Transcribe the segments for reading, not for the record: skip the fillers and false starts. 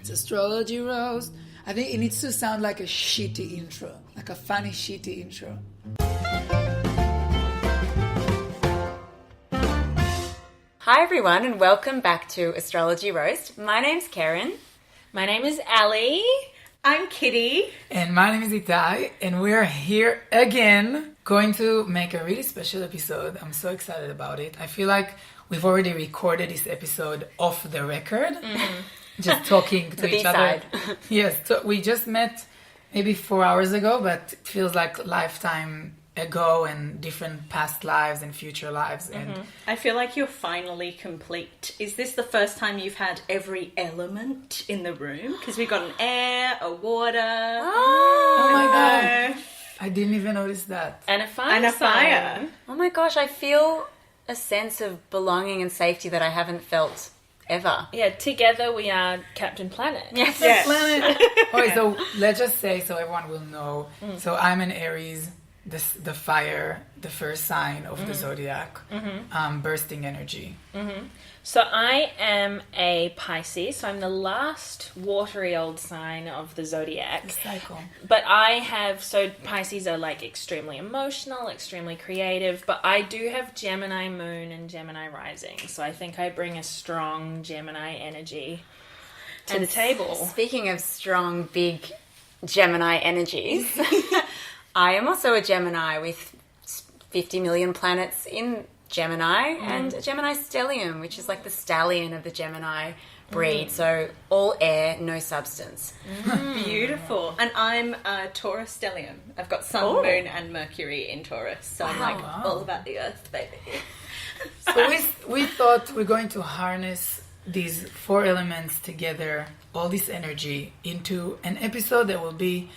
It's Astrology Roast. I think it needs to sound like a shitty intro, like a funny shitty intro. Hi everyone and welcome back to Astrology Roast. My name's Keren. My name is Ali. I'm Kitty. And my name is Etai, and we're here again, going to make a really special episode. I'm so excited about it. I feel like we've already recorded this episode off the record, just talking to each other. Yes, so we just met maybe 4 hours ago, but it feels like a lifetime ago and different past lives and future lives. And I feel like you're finally complete. Is this the first time you've had every element in the room? Because we've got an air, a water. oh my god, I didn't even notice that. And a fire. And a fire. Oh my gosh, I feel a sense of belonging and safety that I haven't felt ever. Yeah, together we are Captain Planet. Yes. Planet. Okay, so let's just say so everyone will know. So I'm an Aries, the fire, the first sign of the Zodiac, bursting energy. So I am a Pisces, so I'm the last watery old sign of the Zodiac. Cycle. But so Pisces are like extremely emotional, extremely creative, but I do have Gemini moon and Gemini rising. So I think I bring a strong Gemini energy to the table. Speaking of strong, big Gemini energies, I am also a Gemini with 50 million planets in Gemini and a Gemini stellium, which is like the stallion of the Gemini breed. So all air, no substance. Beautiful. And I'm a Taurus stellium. I've got Sun, Moon and Mercury in Taurus. So I'm like all about the earth, baby. So we thought we're going to harness these four elements together, all this energy, into an episode that will be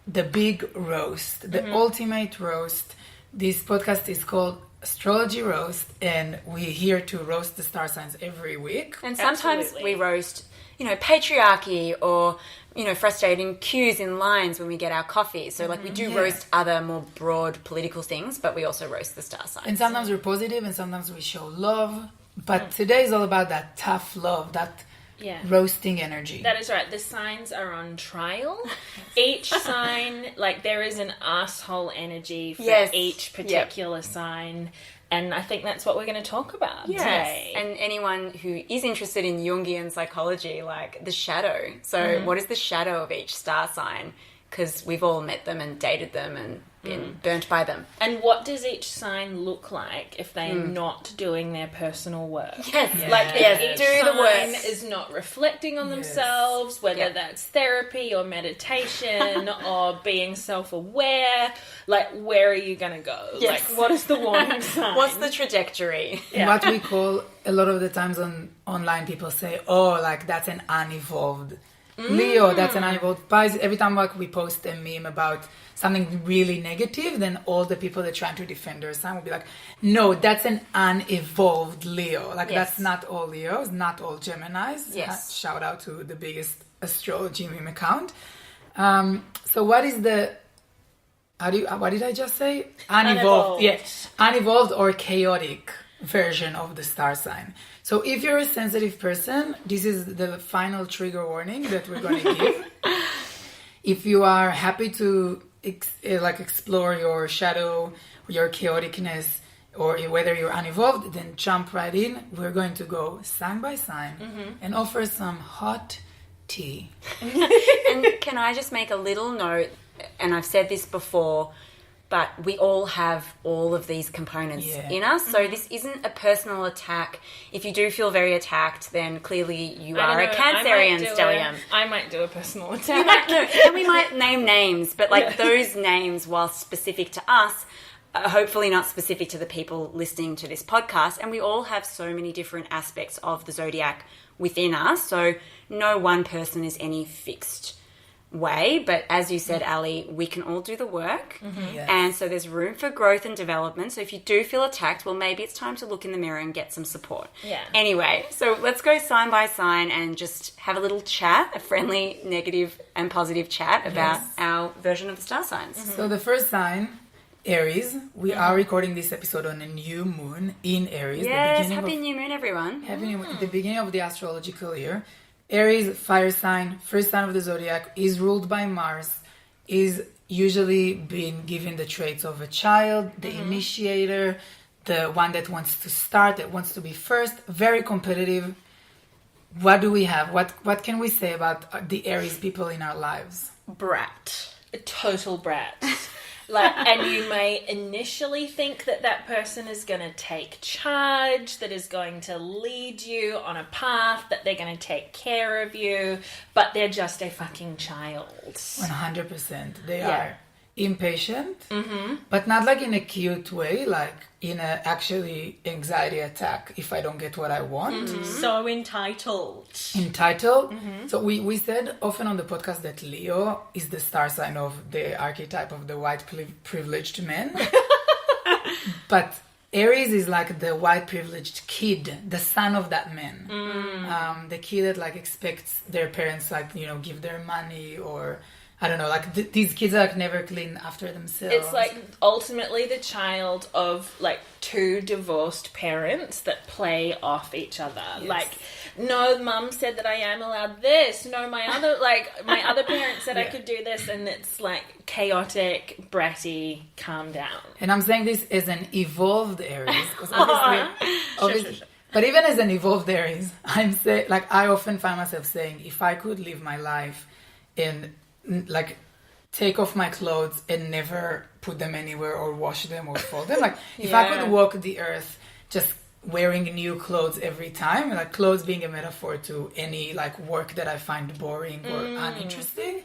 the big roast, the ultimate roast. This podcast is called Astrology Roast, and we're here to roast the star signs every week. And sometimes we roast, patriarchy or, frustrating cues in lines when we get our coffee. So, we do roast other more broad political things, but we also roast the star signs. And sometimes we're positive and sometimes we show love. But today is all about that tough love, that roasting energy. That is right. The signs are on trial. Each sign, there is an asshole energy for each particular sign. And I think that's what we're going to talk about today. And anyone who is interested in Jungian psychology, the shadow. So what is the shadow of each star sign? Because we've all met them and dated them and been burnt by them. And what does each sign look like if they're not doing their personal work? Yes. If each do the sign work. is not reflecting on themselves, whether that's therapy or meditation or being self-aware, where are you going to go? Yes. What is the warning sign? What's the trajectory? What we call, a lot of the times online people say, that's an unevolved Leo, that's an unevolved Pisces. Every time we post a meme about something really negative, then all the people that are trying to defend their sign will be like, no, that's an unevolved Leo. That's not all Leos, not all Geminis. Yes. Shout out to the biggest astrology meme account. So what is what did I just say? Unevolved. Yes. Unevolved or chaotic version of the star sign. So if you're a sensitive person, this is the final trigger warning that we're going to give. If you are happy to explore your shadow, your chaoticness, or whether you're unevolved, then jump right in. We're going to go sign by sign and offer some hot tea. And can I just make a little note, and I've said this before, but we all have all of these components in us. So this isn't a personal attack. If you do feel very attacked, then clearly you are a Cancerian stellium. I might do a personal attack. And we might name names, but those names, while specific to us, are hopefully not specific to the people listening to this podcast. And we all have so many different aspects of the Zodiac within us. So no one person is any fixed way, but as you said, Ali, we can all do the work, and so there's room for growth and development. So if you do feel attacked, well, maybe it's time to look in the mirror and get some support. Anyway, so let's go sign by sign and just have a little chat, a friendly, negative and positive chat about our version of the star signs. So the first sign, Aries. We are recording this episode on a new moon in Aries. Yes, happy new moon, everyone. Happy new moon, at the beginning of the astrological year. Aries, fire sign, first sign of the zodiac, is ruled by Mars, is usually being given the traits of a child, the initiator, the one that wants to start, that wants to be first, very competitive. What do we have? What can we say about the Aries people in our lives? Brat. A total brat. Like, and you may initially think that that person is going to take charge, that is going to lead you on a path, that they're going to take care of you, but they're just a fucking child. 100%. They are impatient, but not like in a cute way, like in a actually anxiety attack if I don't get what I want. So entitled. Entitled. So we said often on the podcast that Leo is the star sign of the archetype of the white privileged man. But Aries is like the white privileged kid, the son of that man. The kid that like expects their parents like, you know, give their money, or I don't know, like these kids are like never clean after themselves. It's like ultimately the child of like two divorced parents that play off each other. Yes. Like, no, mum said that I am allowed this. No, my other parents said I could do this, and it's like chaotic, bratty, calm down. And I'm saying this as an evolved Aries, because obviously, Sure. but even as an evolved Aries, I'm saying, like, I often find myself saying, if I could live my life in like take off my clothes and never put them anywhere or wash them or fold them, like if I could walk the earth just wearing new clothes every time, like clothes being a metaphor to any like work that I find boring or uninteresting,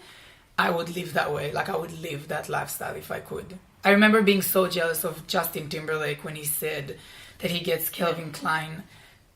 I would live that way. Like I would live that lifestyle if I could. I remember being so jealous of Justin Timberlake when he said that he gets Calvin Klein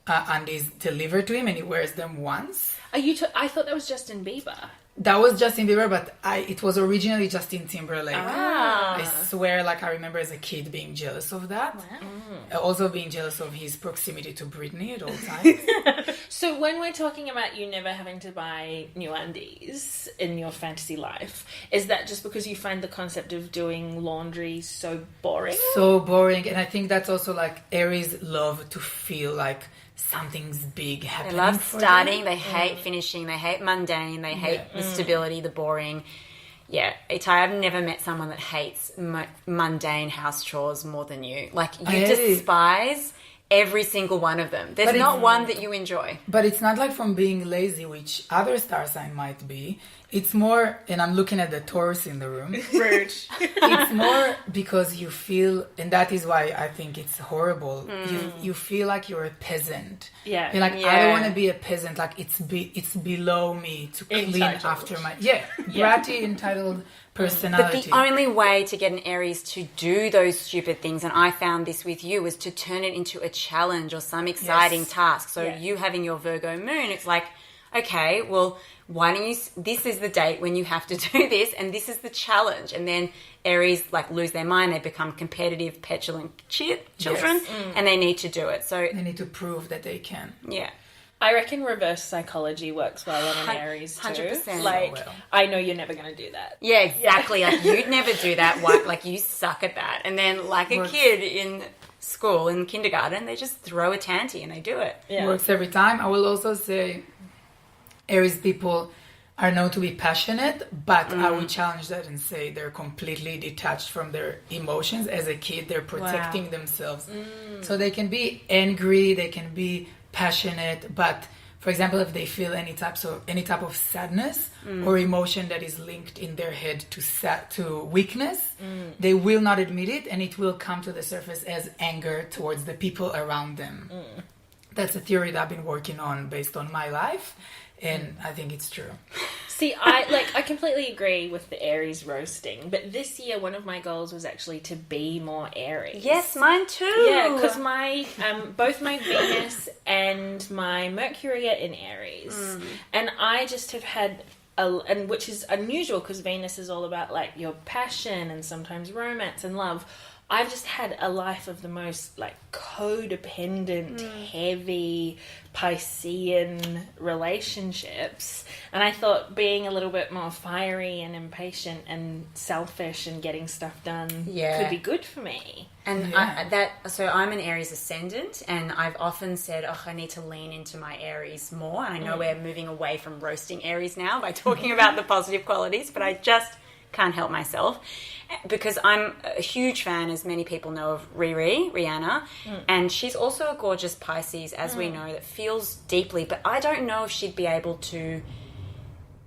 undies delivered to him and he wears them once. I thought that was Justin Bieber. That was Justin Bieber, but it was originally Justin Timberlake. I swear, like I remember as a kid being jealous of that. Wow. Also being jealous of his proximity to Britney at all times. So when we're talking about you never having to buy new undies in your fantasy life, is that just because you find the concept of doing laundry so boring? So boring, and I think that's also like Aries love to feel like something's big happening. They love for starting, them. they hate finishing, they hate mundane, they hate the stability, the boring. Yeah, Etai, I've never met someone that hates mundane house chores more than you. Like, you despise every single one of them. There's not one that you enjoy. But it's not like from being lazy, which other star sign might be. It's more, and I'm looking at the Taurus in the room. Rude. It's more because you feel, and that is why I think it's horrible. You feel like you're a peasant. Yeah. You're like, I don't want to be a peasant. Like it's below me to clean Entitled. after my bratty entitled personality. But the only way to get an Aries to do those stupid things, and I found this with you, was to turn it into a challenge or some exciting task. So you having your Virgo moon, it's like, okay, well, why don't you, this is the date when you have to do this, and this is the challenge. And then Aries like lose their mind, they become competitive, petulant children, and they need to do it. So they need to prove that they can. Yeah. I reckon reverse psychology works well on an Aries too. 100%. Like, Oh, well. I know you're never going to do that. Yeah, exactly. Like, you'd never do that. Why, like, you suck at that. And then, like a kid in school, in kindergarten, they just throw a tanty and they do it. Yeah. Works every time. I will also say Aries people are known to be passionate, but I would challenge that and say they're completely detached from their emotions. As a kid, they're protecting themselves. So they can be angry, they can be passionate, but for example, if they feel any type of sadness or emotion that is linked in their head to weakness, they will not admit it, and it will come to the surface as anger towards the people around them. That's a theory that I've been working on based on my life, and I think it's true. See, I completely agree with the Aries roasting, but this year one of my goals was actually to be more Aries. Yes, mine too. Yeah, because my both my Venus and my Mercury are in Aries, and I just have had and which is unusual because Venus is all about like your passion and sometimes romance and love. I've just had a life of the most like codependent, heavy Piscean relationships, and I thought being a little bit more fiery and impatient and selfish and getting stuff done could be good for me. And so I'm an Aries ascendant, and I've often said, I need to lean into my Aries more. And I know we're moving away from roasting Aries now by talking about the positive qualities, but I just can't help myself. Because I'm a huge fan, as many people know, of Rihanna, and she's also a gorgeous Pisces, as we know, that feels deeply, but I don't know if she'd be able to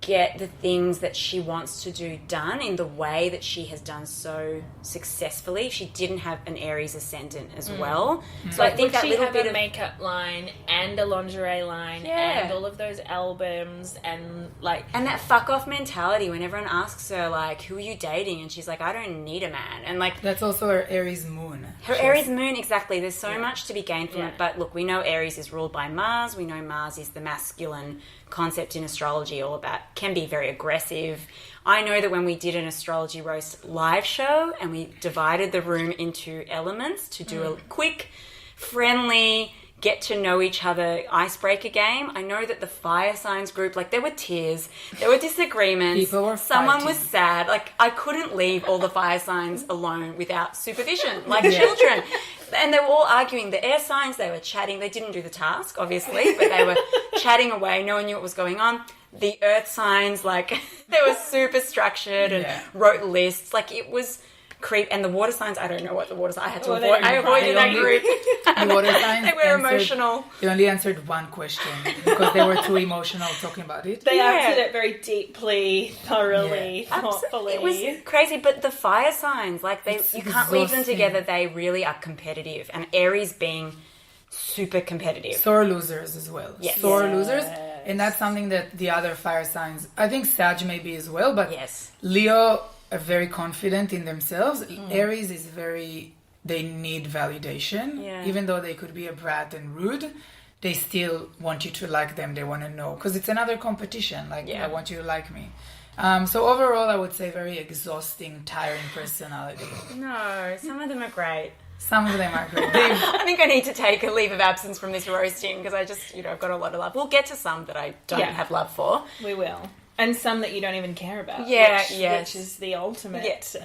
get the things that she wants to do done in the way that she has done so successfully. She didn't have an Aries ascendant as well. So I think Would that she little have bit a of makeup line and a lingerie line and all of those albums and like... And that fuck off mentality when everyone asks her, like, who are you dating? And she's like, I don't need a man. And like... That's also her Aries moon. Her Aries moon, exactly. There's so much to be gained from it. But look, we know Aries is ruled by Mars. We know Mars is the masculine concept in astrology, all about, can be very aggressive. I know that when we did an astrology roast live show and we divided the room into elements to do a quick, friendly, get to know each other icebreaker game, I know that the fire signs group, like, there were tears, there were disagreements, people were someone fighting. was sad. Like, I couldn't leave all the fire signs alone without supervision, like children. And they were all arguing. The air signs, they were chatting. They didn't do the task, obviously, but they were chatting away. No one knew what was going on. The earth signs, like, they were super structured and wrote lists. Like, it was creep. And the water signs, I don't know what the water signs. I had to avoid. I avoided that group. The water signs, they were emotional. They only answered one question because they were too emotional talking about it. They answered it very deeply, thoroughly, thoughtfully. It was crazy, but the fire signs, like, you can't leave them exhausting. together. They really are competitive. And Aries being super competitive. Sore losers as well. Yes. Sore losers. And that's something that the other fire signs, I think Sag maybe as well, but Leo are very confident in themselves. Aries is they need validation. Even though they could be a brat and rude, they still want you to like them. They want to know. Because it's another competition. Like, I want you to like me. So overall, I would say very exhausting, tiring personality. No, some of them are great. Some of them are great. I think I need to take a leave of absence from this roasting because I just, I've got a lot of love. We'll get to some that I don't have love for. We will. And some that you don't even care about. Which is the ultimate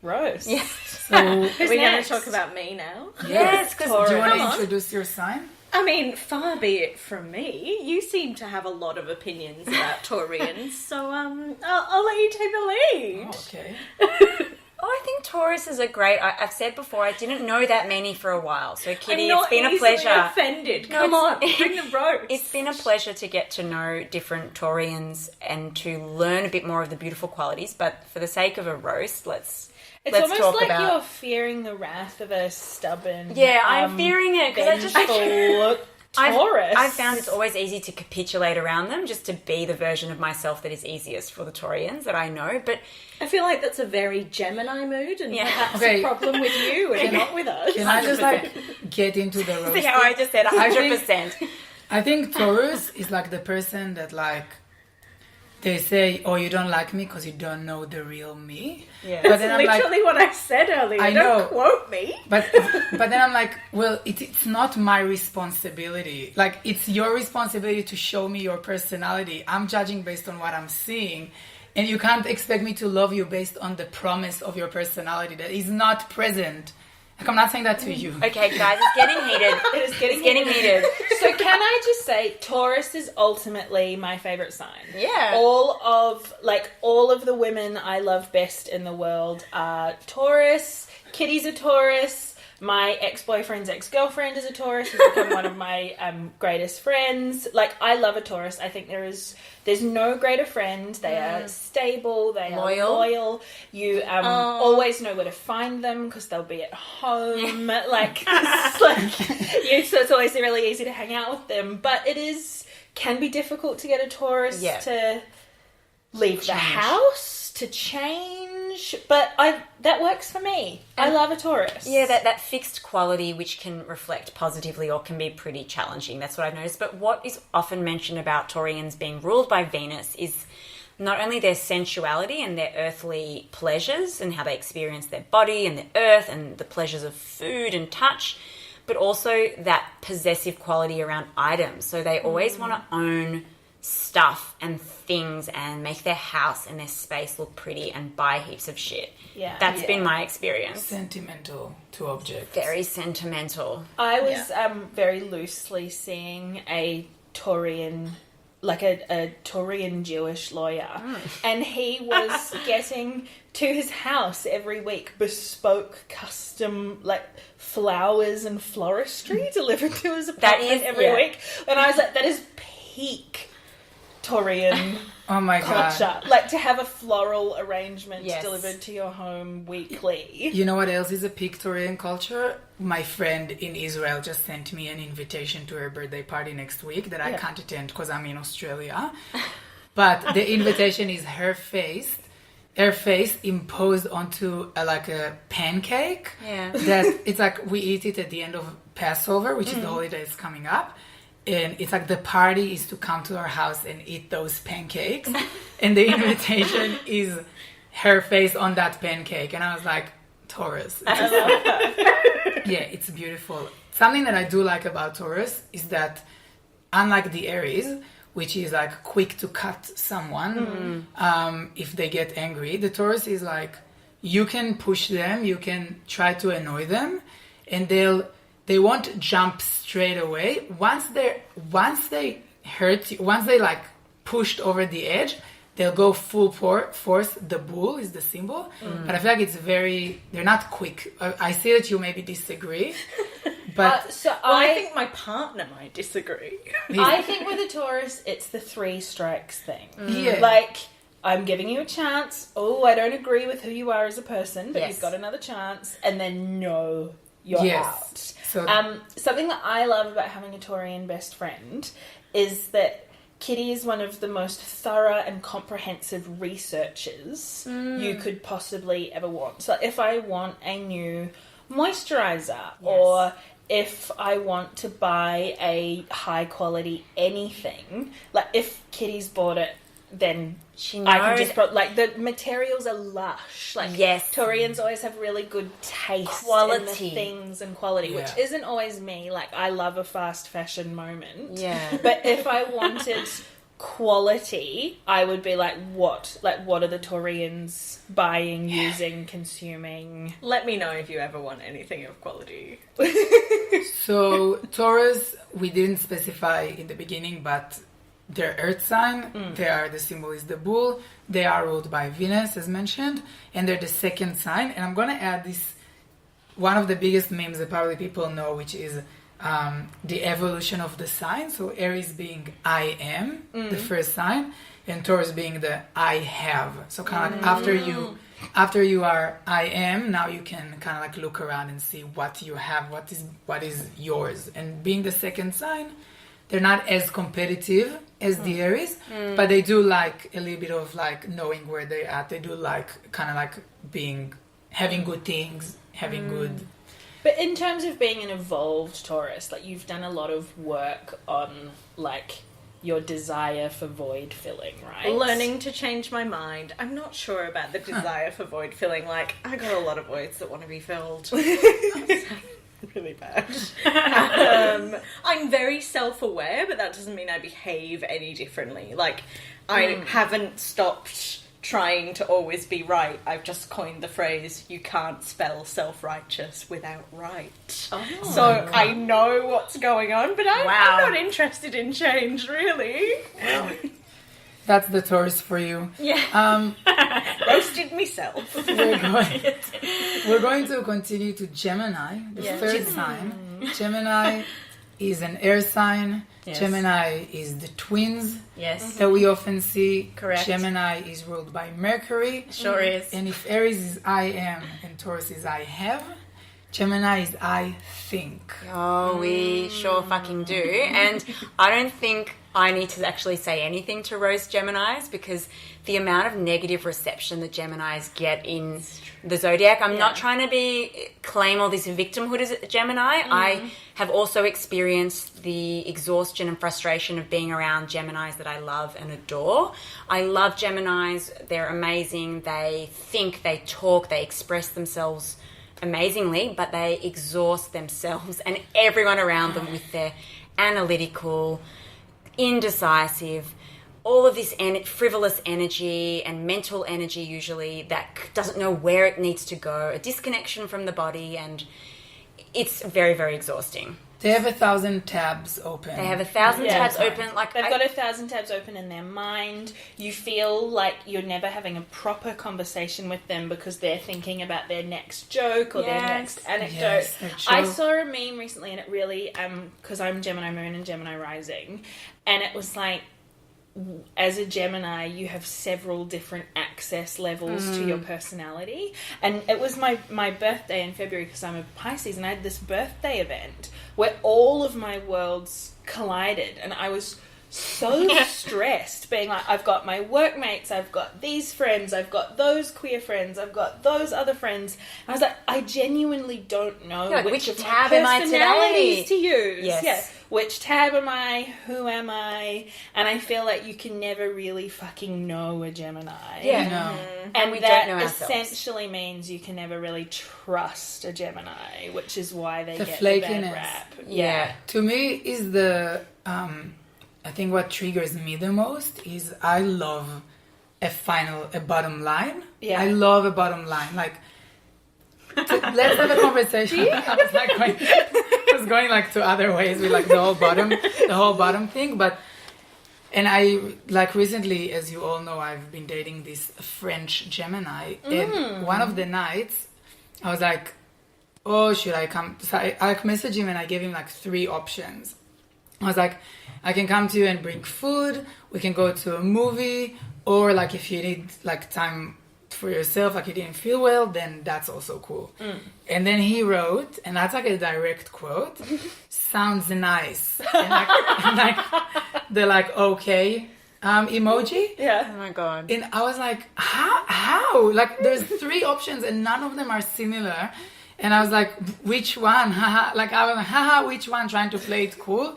roast. Yes. So, Are we going to talk about me now? Yes, because do you want to introduce your sign? I mean, far be it from me. You seem to have a lot of opinions about Taurians, so I'll let you take the lead. Oh, okay. I think Tauruses are great. I've said before, I didn't know that many for a while. So, Kitty, I'm not it's been a easily pleasure. offended. Come on, bring the roast. It's been a pleasure to get to know different Taurians and to learn a bit more of the beautiful qualities. But for the sake of a roast, let's almost talk like about... you're fearing the wrath of a stubborn... Yeah, I'm fearing it because I just... Taurus. I've found it's always easy to capitulate around them just to be the version of myself that is easiest for the Taurians that I know. But I feel like that's a very Gemini mood and perhaps Okay. a problem with you and not with us. Can I just get into the roast? see how I just said 100%. I think Taurus is like the person that they say, oh, you don't like me because you don't know the real me. Yeah. But That's then I'm literally what I said earlier. I know. Don't quote me. But then I'm like, well, it's not my responsibility. Like, it's your responsibility to show me your personality. I'm judging based on what I'm seeing. And you can't expect me to love you based on the promise of your personality that is not present. Like, I'm not saying that to you. Okay, guys, it's getting heated. It's getting heated. So can I just say, Taurus is ultimately my favorite sign. Yeah. All of the women I love best in the world are Taurus. Kitty's a Taurus. My ex-boyfriend's ex-girlfriend is a Taurus. He's become one of my greatest friends. Like, I love a Taurus. I think there's no greater friend. They are stable. They are loyal. You always know where to find them because they'll be at home. So it's always really easy to hang out with them. But can be difficult to get a Taurus to leave the house, to change. But that works for me. I love a Taurus. Yeah, that fixed quality which can reflect positively or can be pretty challenging. That's what I've noticed. But what is often mentioned about Taurians being ruled by Venus is not only their sensuality and their earthly pleasures and how they experience their body and the earth and the pleasures of food and touch, but also that possessive quality around items. So they always want to own stuff and things and make their house and their space look pretty and buy heaps of shit. Yeah. That's been my experience. Sentimental to objects. Very sentimental. I was very loosely seeing a Taurian, like a Taurian Jewish lawyer, and he was getting to his house every week bespoke custom like flowers and floristry delivered to his apartment every week. And I was like, that is peak Taurian Oh my culture. God. Like to have a floral arrangement Yes. delivered to your home weekly. You know what else is a Pictorian culture? My friend in Israel just sent me an invitation to her birthday party next week that I can't attend because I'm in Australia. But the invitation is her face imposed onto a pancake. Yeah. That it's like we eat it at the end of Passover, which is the holiday that's coming up. And it's like the party is to come to our house and eat those pancakes. And the invitation is her face on that pancake. And I was like, Taurus. Yeah, it's beautiful. Something that I do like about Taurus is that unlike the Aries, which is like quick to cut someone if they get angry, the Taurus is like, you can push them, you can try to annoy them, and they won't jump straight away. Once they hurt you, once they like pushed over the edge, they'll go full force. The bull is the symbol, but I feel like they're not quick. I see that you maybe disagree, but I think my partner might disagree. I think with a Taurus, it's the 3 strikes thing. Yeah. Like, I'm giving you a chance. Oh, I don't agree with who you are as a person, but you've got another chance. And then, no, you're out. So, Something that I love about having a Taurian best friend is that Kitty is one of the most thorough and comprehensive researchers you could possibly ever want. So if I want a new moisturizer or if I want to buy a high quality anything, like if Kitty's bought it, then She knows. I can just like the materials are lush. Like Taurians always have really good taste in the things and quality, which isn't always me. Like I love a fast fashion moment. Yeah. But if I wanted quality, I would be like, what? Like, what are the Taurians buying, using, consuming? Let me know if you ever want anything of quality. So Taurus, we didn't specify in the beginning, but their earth sign, the symbol is the bull. They are ruled by Venus, as mentioned, and they're the second sign. And I'm going to add this, one of the biggest memes that probably people know, which is the evolution of the sign. So Aries being I am, the first sign, and Taurus being the I have. So kind of like after you are I am, now you can kind of like look around and see what you have, what is yours. And being the second sign, they're not as competitive as the Aries, but they do like a little bit of like knowing where they're at. They do like kind of like having good things, having good. But in terms of being an evolved Taurus, like you've done a lot of work on like your desire for void filling, right? Learning to change my mind. I'm not sure about the desire for void filling. Like, I got a lot of voids that want to be filled. Really bad. I'm very self-aware, but that doesn't mean I behave any differently. Like, I haven't stopped trying to always be right. I've just coined the phrase, you can't spell self-righteous without right. Oh. So I know what's going on, but I'm not interested in change, really. That's the Taurus for you. Yeah. Roasted myself. We're going to continue to Gemini, the third sign. Gemini is an air sign. Yes. Gemini is the twins that we often see. Correct. Gemini is ruled by Mercury. Sure is. And if Aries is I am and Taurus is I have, Gemini is I think. Oh, we sure fucking do. And I don't think I need to actually say anything to roast Geminis, because the amount of negative reception that Geminis get in the Zodiac, I'm not trying to claim all this victimhood as a Gemini. I have also experienced the exhaustion and frustration of being around Geminis that I love and adore. I love Geminis. They're amazing. They think, they talk, they express themselves amazingly, but they exhaust themselves and everyone around them with their analytical, indecisive, all of this frivolous energy and mental energy usually that doesn't know where it needs to go, a disconnection from the body, and it's very, very exhausting. They have 1,000 tabs open. They have 1,000 tabs open. Like they've got 1,000 tabs open in their mind. You feel like you're never having a proper conversation with them because they're thinking about their next joke or their next anecdote. Yes, I saw a meme recently, and it really, because I'm Gemini Moon and Gemini Rising, and it was like, as a Gemini, you have several different access levels to your personality. And it was my birthday in February, because I'm a Pisces, and I had this birthday event where all of my worlds collided, and I was so stressed, being like, I've got my workmates, I've got these friends, I've got those queer friends, I've got those other friends. And I was like, I genuinely don't know which of tab my am I personalities today? to use. Yes. Yeah. Which tab am I? Who am I? And I feel like you can never really fucking know a Gemini. Yeah. No. And we that don't know ourselves. essentially means you can never really trust a Gemini, which is why they The get flakiness. the bad rap. Yeah. To me, is I think what triggers me the most is I love a bottom line. Yeah. I love a bottom line. Like, let's have a conversation. I was going like to other ways with like the whole bottom thing. And I, like, recently, as you all know, I've been dating this French Gemini. And one of the nights, I was like, oh, should I come? So I messaged him and I gave him like 3 options. I was like, I can come to you and bring food, we can go to a movie, or like if you need like time for yourself, like you didn't feel well, then that's also cool. And then he wrote, and that's like a direct quote, sounds nice. And like the like okay emoji. Yeah. Oh my God. And I was like, how? Like there's 3 options and none of them are similar. And I was like, which one? Haha. Like I was like, haha, which one? Trying to play it cool.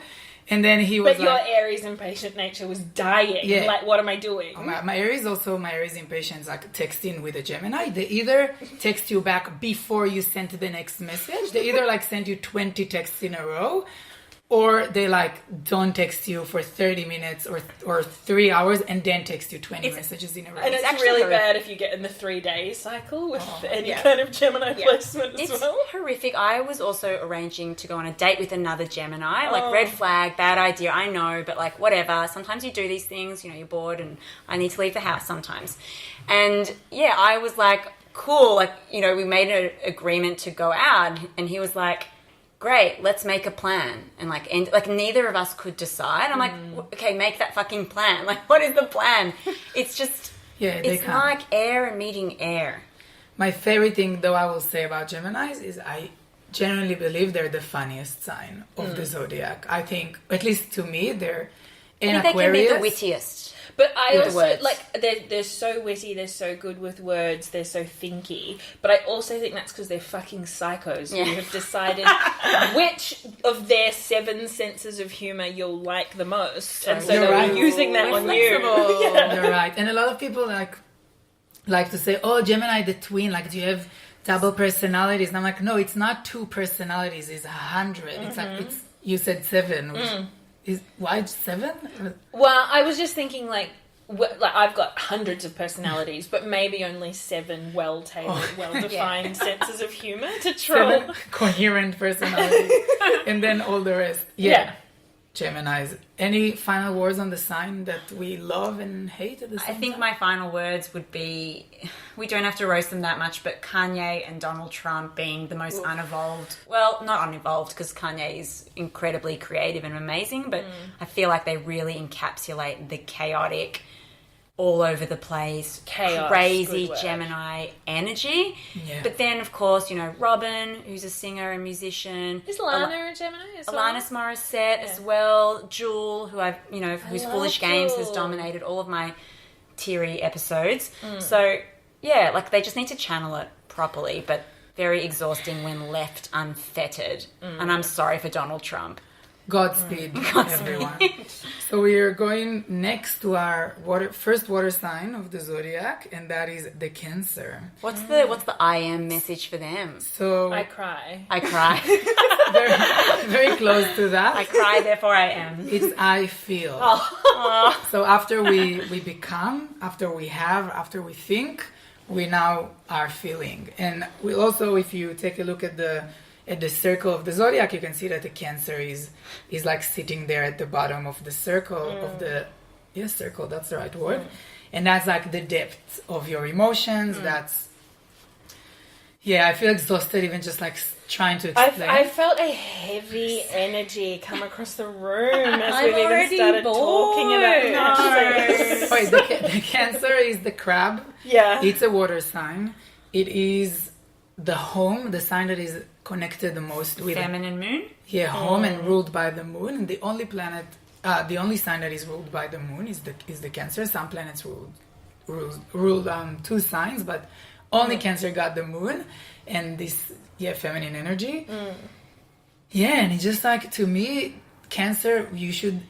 And then he was But your Aries impatient nature was dying. Yeah. Like, what am I doing? My Aries impatience, like texting with a Gemini. They either text you back before you send the next message. They either like send you 20 texts in a row, or they like don't text you for 30 minutes or 3 hours and then text you 20 messages in a row. And it's actually really horrific. bad if you get in the 3-day cycle with any kind of Gemini placement as It's well. horrific. I was also arranging to go on a date with another Gemini. Like, red flag, bad idea, I know, but like, whatever. Sometimes you do these things, you know, you're bored and I need to leave the house sometimes. And yeah, I was like, cool. Like, you know, we made an agreement to go out, and he was like, great, let's make a plan. And like neither of us could decide. I'm like, okay, make that fucking plan. Like, what is the plan? It's just, it's like air and meeting air. My favorite thing, though, I will say about Geminis is I genuinely believe they're the funniest sign of the zodiac. I think, at least to me, they're in I think Aquarius. they can be the wittiest. But I With the also, words. like, they're so witty, they're so good with words, they're so thinky. But I also think that's because they're fucking psychos who have decided which of their 7 senses of humour you'll like the most. And so You're they're right. using that on flexible. you. You're right. And a lot of people like to say, oh, Gemini the twin, like, do you have double personalities? And I'm like, no, it's not 2 personalities, it's 100. It's like, you said 7. Why 7? Well, I was just thinking, like I've got hundreds of personalities, but maybe only 7 well-tailored, well-defined senses of humour to troll. 7 coherent personalities. And then all the rest. Yeah. Geminis. Any final words on the sign that we love and hate at the same I think time? my final words would be, we don't have to roast them that much, but Kanye and Donald Trump being the most unevolved. Well, not unevolved, because Kanye is incredibly creative and amazing, but I feel like they really encapsulate the chaotic, all over the place, Chaos, crazy good word. Gemini energy. Yeah. But then, of course, Robin, who's a singer and musician. Is Lana a Gemini as well? Alanis Morissette as well. Jewel, who whose love Foolish Games has Jewel. dominated all of my teary episodes. So, yeah, like they just need to channel it properly, but very exhausting when left unfettered. And I'm sorry for Donald Trump. Godspeed, everyone. So we are going next to our first water sign of the zodiac, and that is the Cancer. What's the I am message for them? So I cry. I cry. very, very close to that. I cry, therefore I am. It's I feel. So after we become, after we have, after we think, we now are feeling. And we also, if you take a look at the circle of the zodiac, you can see that the Cancer is like sitting there at the bottom of the circle of the circle. That's the right word, and that's like the depth of your emotions. That's I feel exhausted even just like trying to explain. I felt a heavy energy come across the room as I'm we've even already started bored. talking about this. Wait, the Cancer is the crab. Yeah. It's a water sign. It is the home, the sign that is connected the most with Feminine moon? home and ruled by the moon. And the only planet, the only sign that is ruled by the moon is the Cancer. Some planets ruled two signs, but only Cancer got the moon and this feminine energy. And it's just like, to me, Cancer,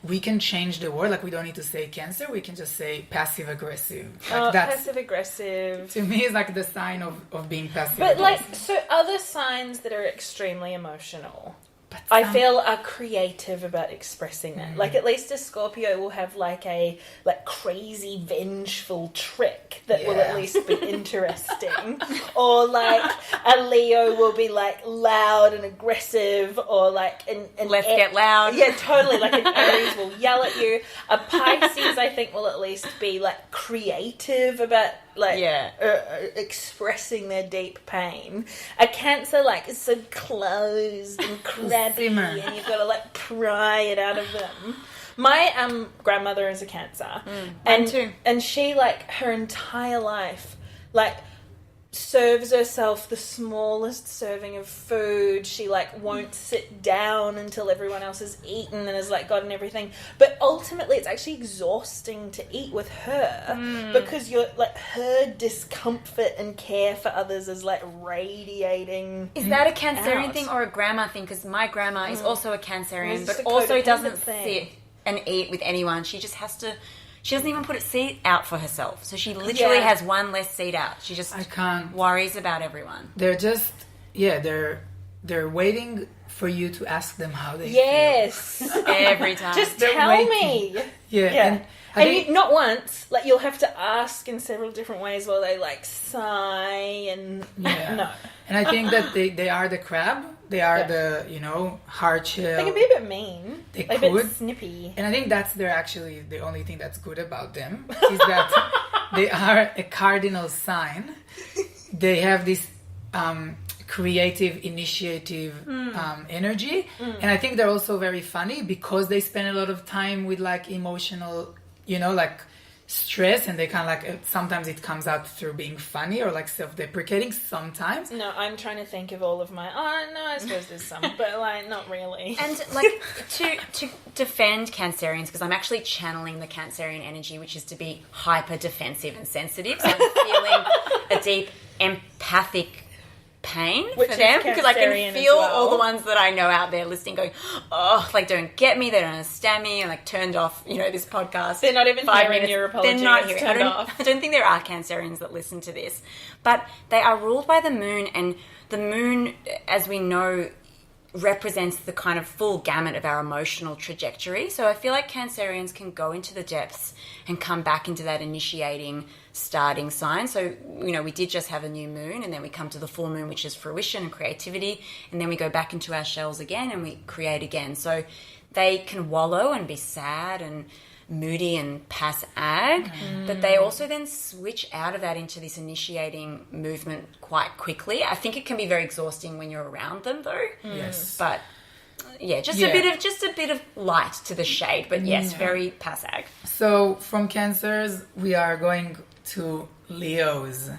we can change the word. Like, we don't need to say Cancer, we can just say passive aggressive. Like, that's Passive aggressive. to me is like the sign of being passive But aggressive. like, so other signs that are extremely emotional, But I some- feel are creative about expressing that. Like, at least a Scorpio will have like a crazy vengeful trick that will at Yeah. least be interesting. Or like a Leo will be like loud and aggressive, or like an Let's get loud. Yeah, totally. Like an Aries will yell at you. A Pisces, I think, will at least be like creative about expressing their deep pain. A Cancer is so closed and crabby, Simmer. and you've got to like pry it out of them. My grandmother is a Cancer, mine too. and she her entire life serves herself the smallest serving of food. She won't sit down until everyone else has eaten and has gotten everything. But ultimately, it's actually exhausting to eat with her because you're her discomfort and care for others is radiating. Is that a Cancerian out. thing or a grandma thing? Because my grandma is also a Cancerian, It's but just a also codependent doesn't thing. sit and eat with anyone. She just has to. She doesn't even put a seat out for herself. So she literally has one less seat out. She just I can't. worries about everyone. They're just they're waiting for you to ask them how they feel. Yes. Every time. Just They're tell waiting. me. Yeah. Yeah. And I And think, you, not once. You'll have to ask in several different ways while they sigh and no. And I think that they are the crab. They are the hard shell. They can be a bit mean. They a bit could. snippy. And I think they're actually the only thing that's good about them is that they are a cardinal sign. They have this creative, initiative energy. And I think they're also very funny because they spend a lot of time with emotional, stress, and they kind of sometimes it comes out through being funny or self-deprecating sometimes. No, I'm trying to think of all of my. Oh no, I suppose there's some, but not really. And to defend Cancerians, because I'm actually channeling the Cancerian energy, which is to be hyper defensive and sensitive. So I'm feeling a deep empathic pain Which for is them, because I Cancerian can as feel well. all the ones that I know out there listening going, oh, don't get me, they don't understand me, and turned off this podcast. They're not even 5 hearing minutes. your apology. They're not It's hearing. turned off. I don't think there are Cancerians that listen to this, but they are ruled by the moon, and the moon, as we know, represents the kind of full gamut of our emotional trajectory. So I feel like Cancerians can go into the depths and come back into that initiating starting sign. So, we did just have a new moon, and then we come to the full moon, which is fruition and creativity, and then we go back into our shells again and we create again. So they can wallow and be sad and moody and pass ag, but they also then switch out of that into this initiating movement quite quickly. I think it can be very exhausting when you're around them, though. Yes. But just a bit of light to the shade, but yes, very passag. So from Cancers, we are going to Leos.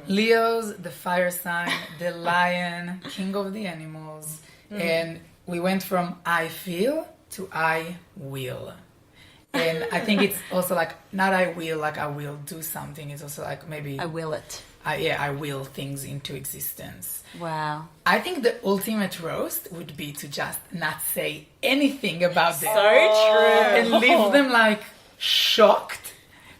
Leos, the fire sign, the lion, king of the animals. And we went from I feel to I will. And I think it's also like, not I will, like I will do something. It's also like maybe... I will it. I will things into existence. Wow. I think the ultimate roast would be to just not say anything about them. So true. And leave them like shocked.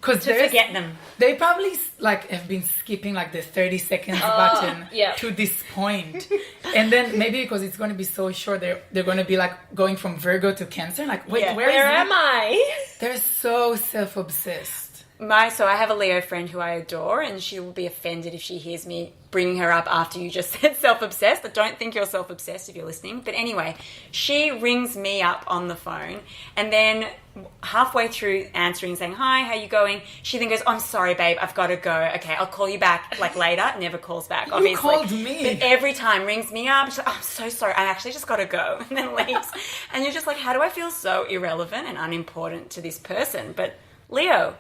To forget them. They probably like have been skipping like the 30 seconds button to this point. And then maybe because it's going to be so short, they're going to be like going from Virgo to Cancer. Like, wait, where am I? They're so self-obsessed. So I have a Leo friend who I adore, and she will be offended if she hears me bringing her up after you just said self-obsessed. I don't think you're self-obsessed if you're listening. But anyway, she rings me up on the phone, and then halfway through answering, saying, hi, how you going? She then goes, I'm sorry, babe, I've got to go. Okay, I'll call you back like later. Never calls back, obviously. You called me. But every time rings me up. She's like, I'm so sorry. I actually just got to go. And then leaves. And you're just like, how do I feel so irrelevant and unimportant to this person? But Leo...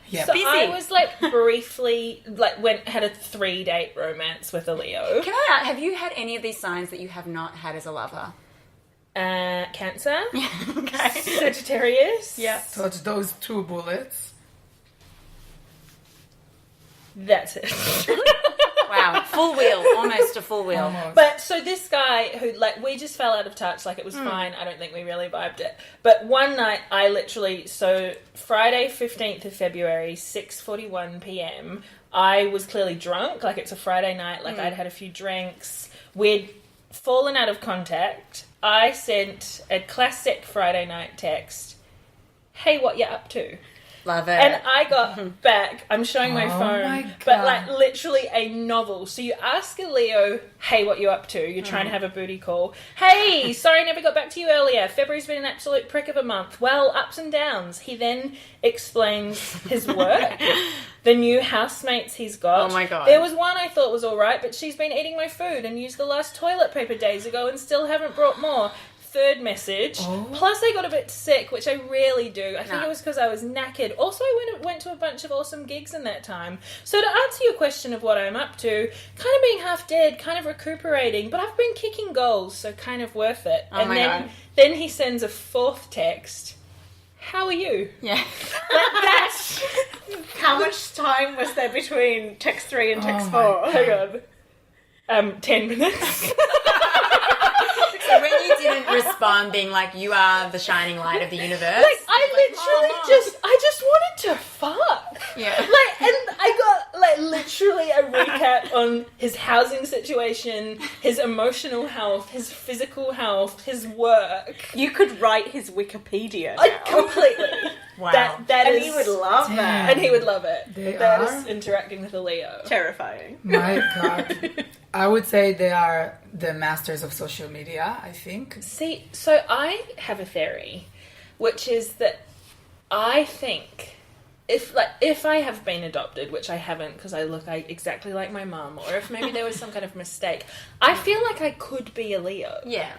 Yeah. So busy. I was like briefly had a 3-date romance with a Leo. Can I ask, have you had any of these signs that you have not had as a lover? Cancer. Okay. Sagittarius. Yeah. So it's those 2 bullets. That's it. Wow. Full wheel. Almost a full wheel. Almost. But so this guy who, like, we just fell out of touch. Like, it was fine. I don't think we really vibed it. But one night I literally, so Friday 15th of February, 6:41 p.m, I was clearly drunk. Like, it's a Friday night. Like, I'd had a few drinks. We'd fallen out of contact. I sent a classic Friday night text. Hey, what you up to? Love it. And I got back, I'm showing my phone, my but God. like literally a novel. So you ask a Leo, hey, what you up to? You're trying to have a booty call. Hey, sorry I never got back to you earlier. February's been an absolute prick of a month. Well, ups and downs. He then explains his work, the new housemates he's got. Oh my God. There was one I thought was all right, but she's been eating my food and used the last toilet paper days ago and still haven't brought more. Third message. Plus I got a bit sick, which I rarely do. I think it was because I was knackered. Also, I went to a bunch of awesome gigs in that time. So to answer your question of what I'm up to, kind of being half dead, kind of recuperating, but I've been kicking goals, so kind of worth it. Oh my God. Then he sends a 4th text. How are you? Yeah. That's how much time was there between text 3 and text 4? my Hang on. 10 minutes. So when you didn't respond being like, you are the shining light of the universe. Like, I just wanted to fuck. Yeah. Like, and I got, like, literally a recap on his housing situation, his emotional health, his physical health, his work. You could write his Wikipedia now. Completely. Wow. That And is... he would love that. And he would love it. They That are? is interacting with a Leo. Terrifying. My God. I would say they are the masters of social media, I think. See, so I have a theory, which is that I think if I have been adopted, which I haven't because I look exactly like my mum, or if maybe there was some kind of mistake, I feel like I could be a Leo. Yeah.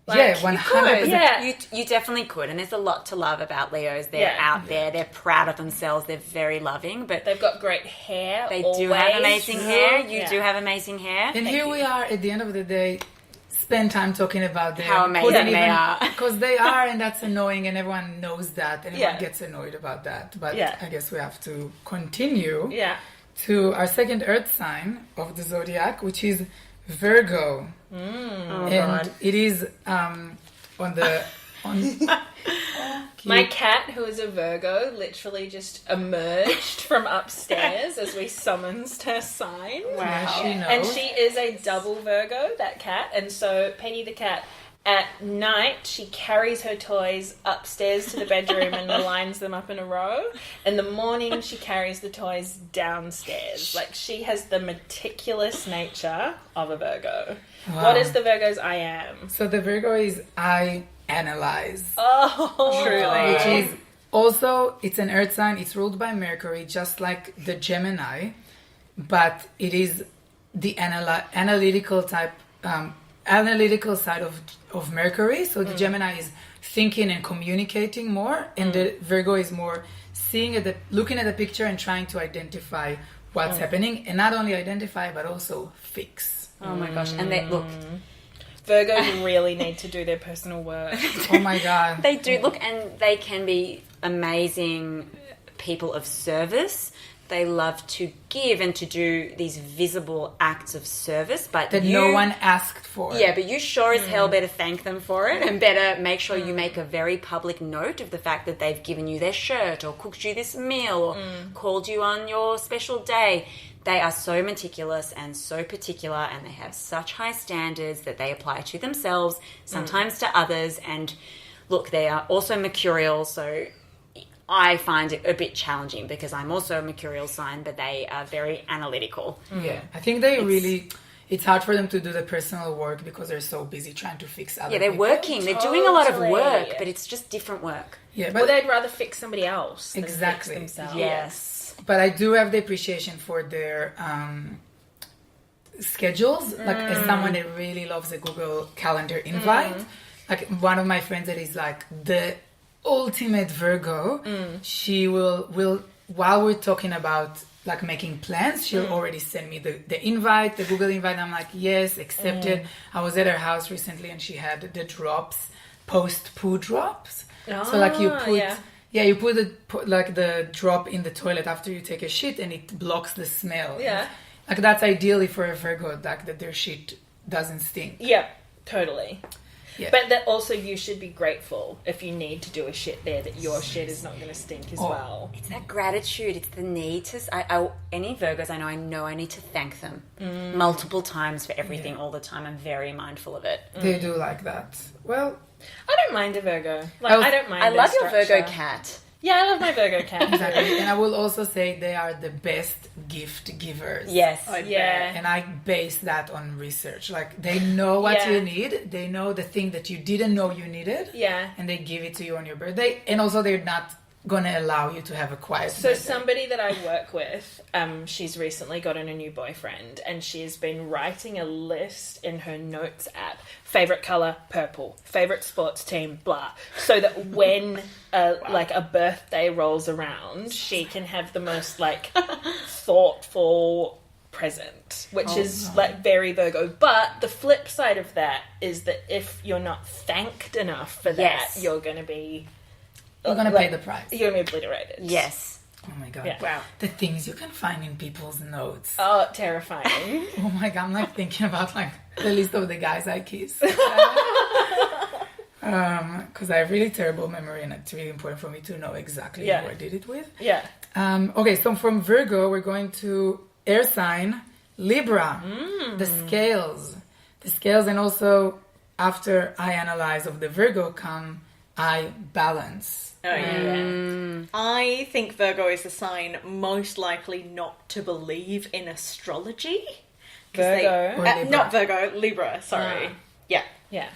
Yeah, 100%. Yeah. You definitely could, and there's a lot to love about Leos. They're out there, they're proud of themselves, they're very loving, but They've got great hair. they always. do have amazing hair. You Yeah. do have amazing hair. And here we are at the end of the day, spend time talking about them. How amazing they are. Because they are, and that's annoying, and everyone knows that, and everyone Yeah. gets annoyed about that. But Yeah. I guess we have to continue Yeah. to our second earth sign of the zodiac, which is Virgo. Oh, And God. it is on My cat, who is a Virgo, literally just emerged from upstairs as we summoned her sign. Yeah, she knows. And she is a double Virgo, that cat. And so Penny the cat, at night, she carries her toys upstairs to the bedroom and lines them up in a row. In the morning, she carries the toys downstairs. Like, she has the meticulous nature of a Virgo. Wow. What is the Virgo's I am? So the Virgo is I analyze. Oh, Truly. Which is also, it's an earth sign. It's ruled by Mercury, just like the Gemini, but it is the analytical type analytical side of Mercury. So the Gemini is thinking and communicating more, and the Virgo is more looking at the picture and trying to identify what's happening, and not only identify but also fix. Oh my gosh! And they look. Virgos really need to do their personal work. Oh my God. They do look, and they can be amazing people of service. They love to give and to do these visible acts of service, but That no one asked for. Yeah, but you sure as hell better thank them for it, and better make sure you make a very public note of the fact that they've given you their shirt or cooked you this meal or called you on your special day. They are so meticulous and so particular, and they have such high standards that they apply to themselves, sometimes to others. And look, they are also mercurial, so I find it a bit challenging because I'm also a mercurial sign, but they are very analytical. Yeah, I think it's hard for them to do the personal work because they're so busy trying to fix other Yeah, they're people. working. They're doing a lot of Totally. work, but it's just different work. Yeah, Well, but they'd rather fix somebody else than Exactly. fix themselves. Yes. but I do have the appreciation for their schedules. Like as someone that really loves a Google Calendar invite, like one of my friends that is like the ultimate Virgo, she will while we're talking about like making plans, she'll already send me the invite, the Google invite. I'm like, yes, accepted. I was at her house recently and she had the drops, post-poo drops. So like you put you put the drop in the toilet after you take a shit and it blocks the smell. Yeah. Like that's ideally for a Virgo, like that their shit doesn't stink. Yeah, totally. Yeah. But that also you should be grateful if you need to do a shit there that your shit is not going to stink as well. It's that gratitude. It's the need to... any Virgos I know I need to thank them multiple times for everything all the time. I'm very mindful of it. They do like that. Well, I don't mind a Virgo. I don't mind I their love your structure. Virgo cat. Yeah, I love my Virgo cat. exactly. And I will also say they are the best gift givers. Yes. Yeah. And I base that on research. Like they know what you need. They know the thing that you didn't know you needed. Yeah. And they give it to you on your birthday. And also they're not going to allow you to have a quiet So birthday. somebody that I work with, she's recently gotten a new boyfriend, and she's been writing a list in her notes app. Favorite color, purple. Favorite sports team, blah. So that when a birthday rolls around, she can have the most thoughtful present, which is very Virgo. But the flip side of that is that if you're not thanked enough for that, you're going to be... You're going to pay the price. You're going to be obliterated. Yes. Oh my God. Yeah. Wow. The things you can find in people's notes. Oh, terrifying. Oh my God. I'm thinking about the list of the guys I kiss. Because I have really terrible memory and it's really important for me to know exactly who I did it with. Yeah. Okay, so from Virgo, we're going to air sign, Libra, the scales. The scales, and also after I analyze of the Virgo come, I balance. Oh, yeah. I think Virgo is the sign most likely not to believe in astrology. Virgo. Or Libra. Not Virgo, Libra, sorry. Yeah. Yeah.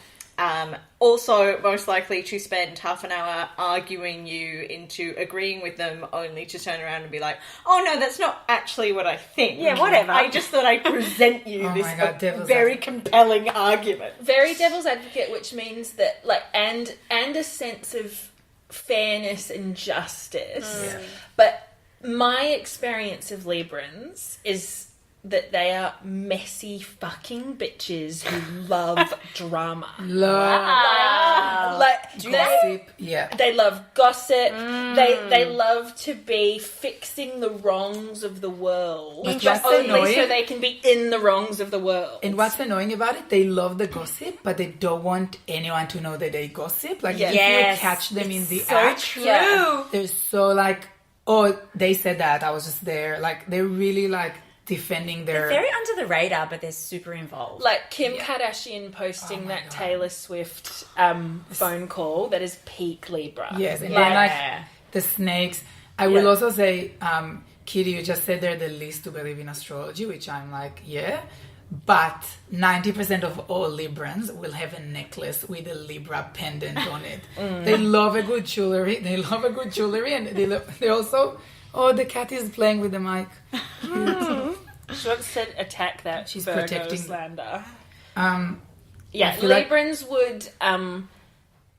Also, most likely to spend half an hour arguing you into agreeing with them, only to turn around and be like, "Oh no, that's not actually what I think. Yeah, whatever. I just thought I'd present you Oh this my God, devil's very advocate. compelling argument." Very devil's advocate, which means that and a sense of fairness and justice. But my experience of Librans is that they are messy fucking bitches who love drama. Gossip. Yeah. They love gossip. They love to be fixing the wrongs of the world. But Just what's only annoying- so they can be in the wrongs of the world. And what's annoying about it, they love the gossip, but they don't want anyone to know that they gossip. Like, if Yes. you catch them in the So act, true. Yeah. they're so oh, they said that, I was just there. Like, they're really, defending their... Very under the radar, but they're super involved. Like Kim Kardashian posting Oh my that God. Taylor Swift phone call that is peak Libra. Yes, and Yeah. then, the snakes. I will also say, Kitty, you just said they're the least to believe in astrology, which I'm yeah. But 90% of all Librans will have a necklace with a Libra pendant on it. They love a good jewelry. And they also... Oh, the cat is playing with the mic. She wants to attack that She's Virgo protecting- slander. Yeah, feel like- Librans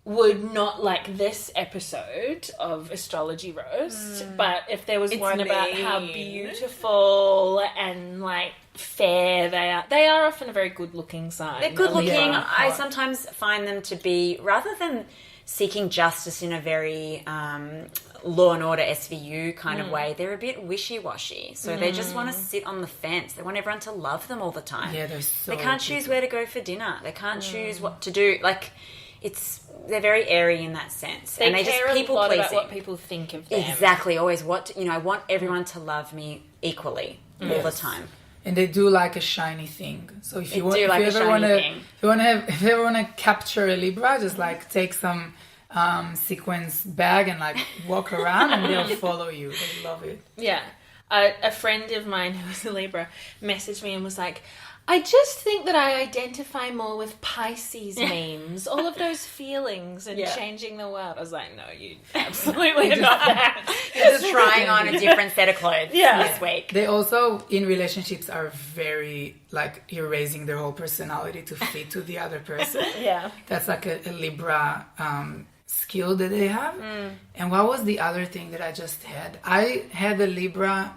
would not like this episode of Astrology Roast, but if there was one about how mean. beautiful and like fair they are often a very good looking sign. They're good looking. Yeah. I sometimes find them to be, rather than seeking justice in a very Law and Order SVU kind of way, they're a bit wishy-washy. So they just want to sit on the fence. They want everyone to love them all the time. Yeah, they're so They can't choose where to go for dinner. They can't choose what to do. Like, they're very airy in that sense. They and they care just people a lot pleasing. about what people think of them. Exactly. Always I want everyone to love me equally all the time. And they do like a shiny thing. So if you They do like a ever shiny want to, thing. if you ever want to capture a Libra, just like take some sequence bag and like walk around, and they'll follow you. They love it. Yeah. A friend of mine who was a Libra messaged me and was like, I just think that I identify more with Pisces memes, all of those feelings and changing the world. I was like, no, you absolutely are not that. You're just trying on a different set of clothes this week. They also, in relationships, are very, like, erasing their whole personality to fit to the other person. Yeah. That's like a Libra skill that they have. And what was the other thing that I just had? I had a Libra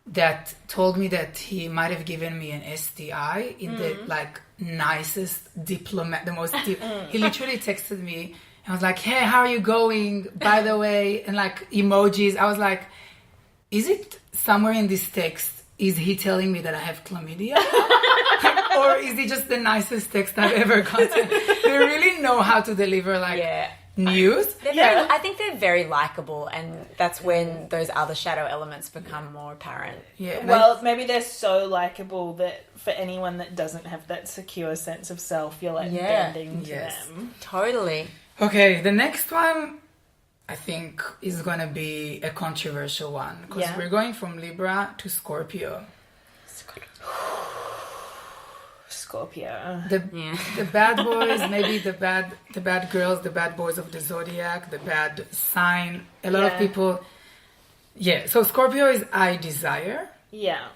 that told me that he might have given me an STI in the, like, nicest diplomat, the most... He literally texted me and was like, hey, how are you going? By the way, and, like, emojis. I was like, is it somewhere in this text, is he telling me that I have chlamydia? Or is it just the nicest text I've ever gotten? They really know how to deliver, like, news. I think they're very likable, and that's when those other shadow elements become more apparent. Yeah. Well, maybe they're so likable that for anyone that doesn't have that secure sense of self, you're like bending to them. Totally. Okay, the next one, I think, is going to be a controversial one. Because we're going from Libra to Scorpio. Scorpio. The bad boys, maybe the bad girls, the bad boys of the Zodiac, the bad sign. A lot of people... Yeah, so Scorpio is I desire. Yeah.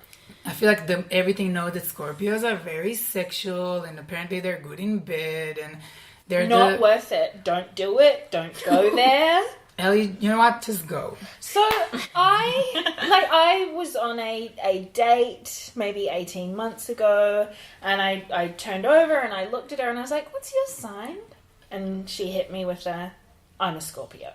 I feel like everything knows that Scorpios are very sexual, and apparently they're good in bed, and they're Not worth it. Don't do it. Don't go there. Ellie, you know what? Just go. So I was on a date maybe 18 months ago, and I turned over and I looked at her and I was like, what's your sign? And she hit me with I'm a Scorpio.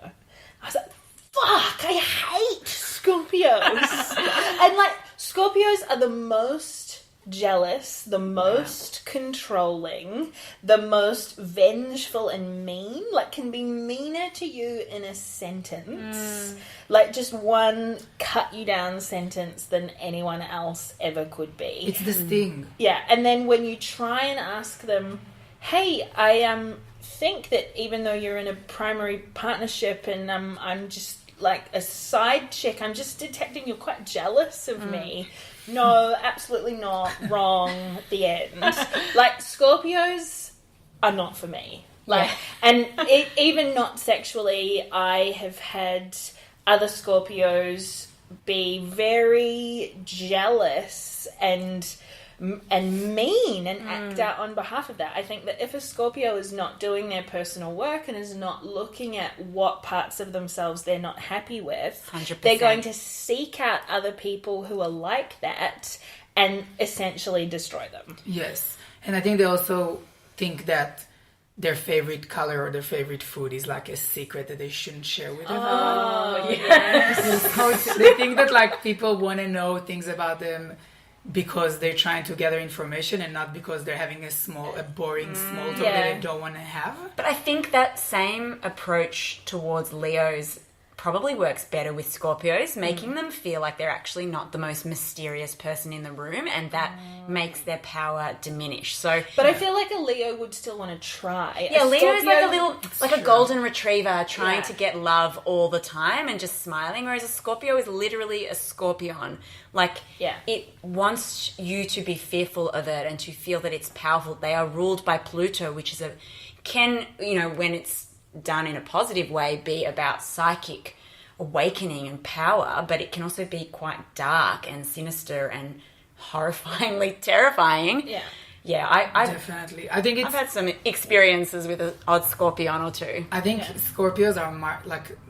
I was like, fuck, I hate Scorpios. And like, Scorpios are the most jealous, the most controlling, the most vengeful and mean, like can be meaner to you in a sentence, like just one cut you down sentence than anyone else ever could be. It's the sting. Yeah, and then when you try and ask them, hey, I think that even though you're in a primary partnership and I'm just like a side chick, I'm just detecting you're quite jealous of me. No, absolutely not. Wrong. The end. Like, Scorpios are not for me. Like, and even not sexually, I have had other Scorpios be very jealous and mean and act out on behalf of that. I think that if a Scorpio is not doing their personal work and is not looking at what parts of themselves they're not happy with, 100%. they're going to seek out other people who are like that and essentially destroy them. Yes. And I think they also think that their favorite color or their favorite food is like a secret that they shouldn't share with everyone. Oh, yes. They think that like people want to know things about them because they're trying to gather information and not because they're having a boring small talk that they don't want to have. But I think that same approach towards Leos probably works better with Scorpios, making them feel like they're actually not the most mysterious person in the room, and that makes their power diminish. So, But I feel like a Leo would still want to try. yeah, A Leo is like Scorpio- a golden retriever trying to get love all the time and just smiling, whereas a Scorpio is literally a scorpion. Like, it wants you to be fearful of it and to feel that it's powerful. They are ruled by Pluto, which is when it's done in a positive way, be about psychic awakening and power, but it can also be quite dark and sinister and horrifyingly terrifying. Yeah, I've Definitely. I think I've had some experiences with an odd Scorpion or two. I think Scorpios are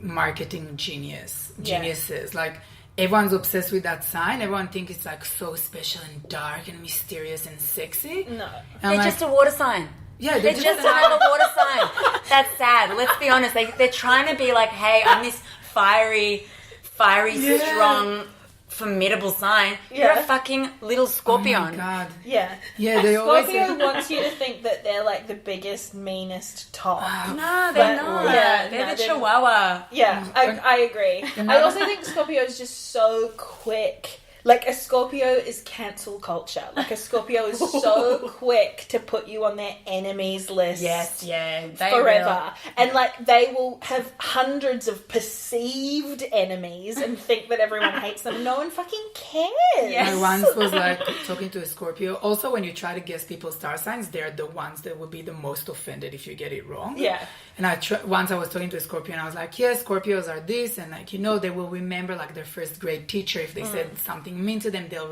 marketing geniuses. Like everyone's obsessed with that sign. Everyone thinks it's like so special and dark and mysterious and sexy. No. They're just a water sign. Yeah, They're just another water sign. That's sad. Let's be honest. They're trying to be like, hey, I'm this fiery, strong, formidable sign. You're a fucking little Scorpion. Oh my God. Yeah. Yeah, they always Scorpio say... wants you to think that they're like the biggest, meanest top. No, they're not. Yeah, they're no, the they're- Chihuahua. Yeah, I agree. I also think Scorpio is just so quick. Like, a Scorpio is cancel culture. Like, a Scorpio is so quick to put you on their enemies list. Yes, yeah. They Forever. And, like, they will have hundreds of perceived enemies and think that everyone hates them. No one fucking cares. Yes. I once was like talking to a Scorpio. Also, when you try to guess people's star signs, they're the ones that will be the most offended if you get it wrong. Yeah. And once I was talking to a Scorpio and I was like, yeah, Scorpios are this. And like, they will remember like their first grade teacher. If they said something mean to them, they'll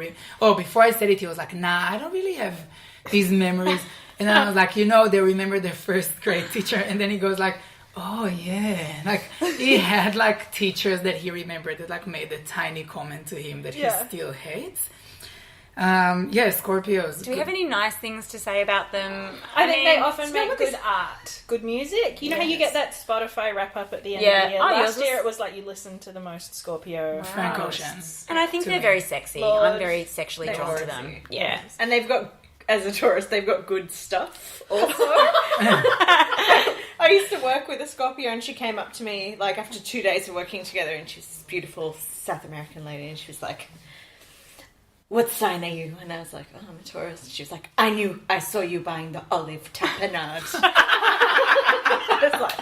before I said it, he was like, nah, I don't really have these memories. And then I was like, they remember their first grade teacher. And then he goes like, oh yeah. Like he had like teachers that he remembered that like made a tiny comment to him that he still hates. Scorpios. Do we have any nice things to say about them? I think they often Scorpios- make good art, good music. You know how you get that Spotify wrap up at the end Yeah. of the year? Oh, Last yours year was- it was like you listened to the most Scorpio. Frank artists. Ocean. And I think To they're me. very sexy. Lord. I'm very sexually They're drawn to sexy. them. Yeah. And they've got, as a Taurus, they've got good stuff also. I used to work with a Scorpio and she came up to me like after 2 days of working together and she was this beautiful South American lady and she was like, what sign are you? And I was like, oh, I'm a Taurus. She was like, I saw you buying the olive tapenade. I was like,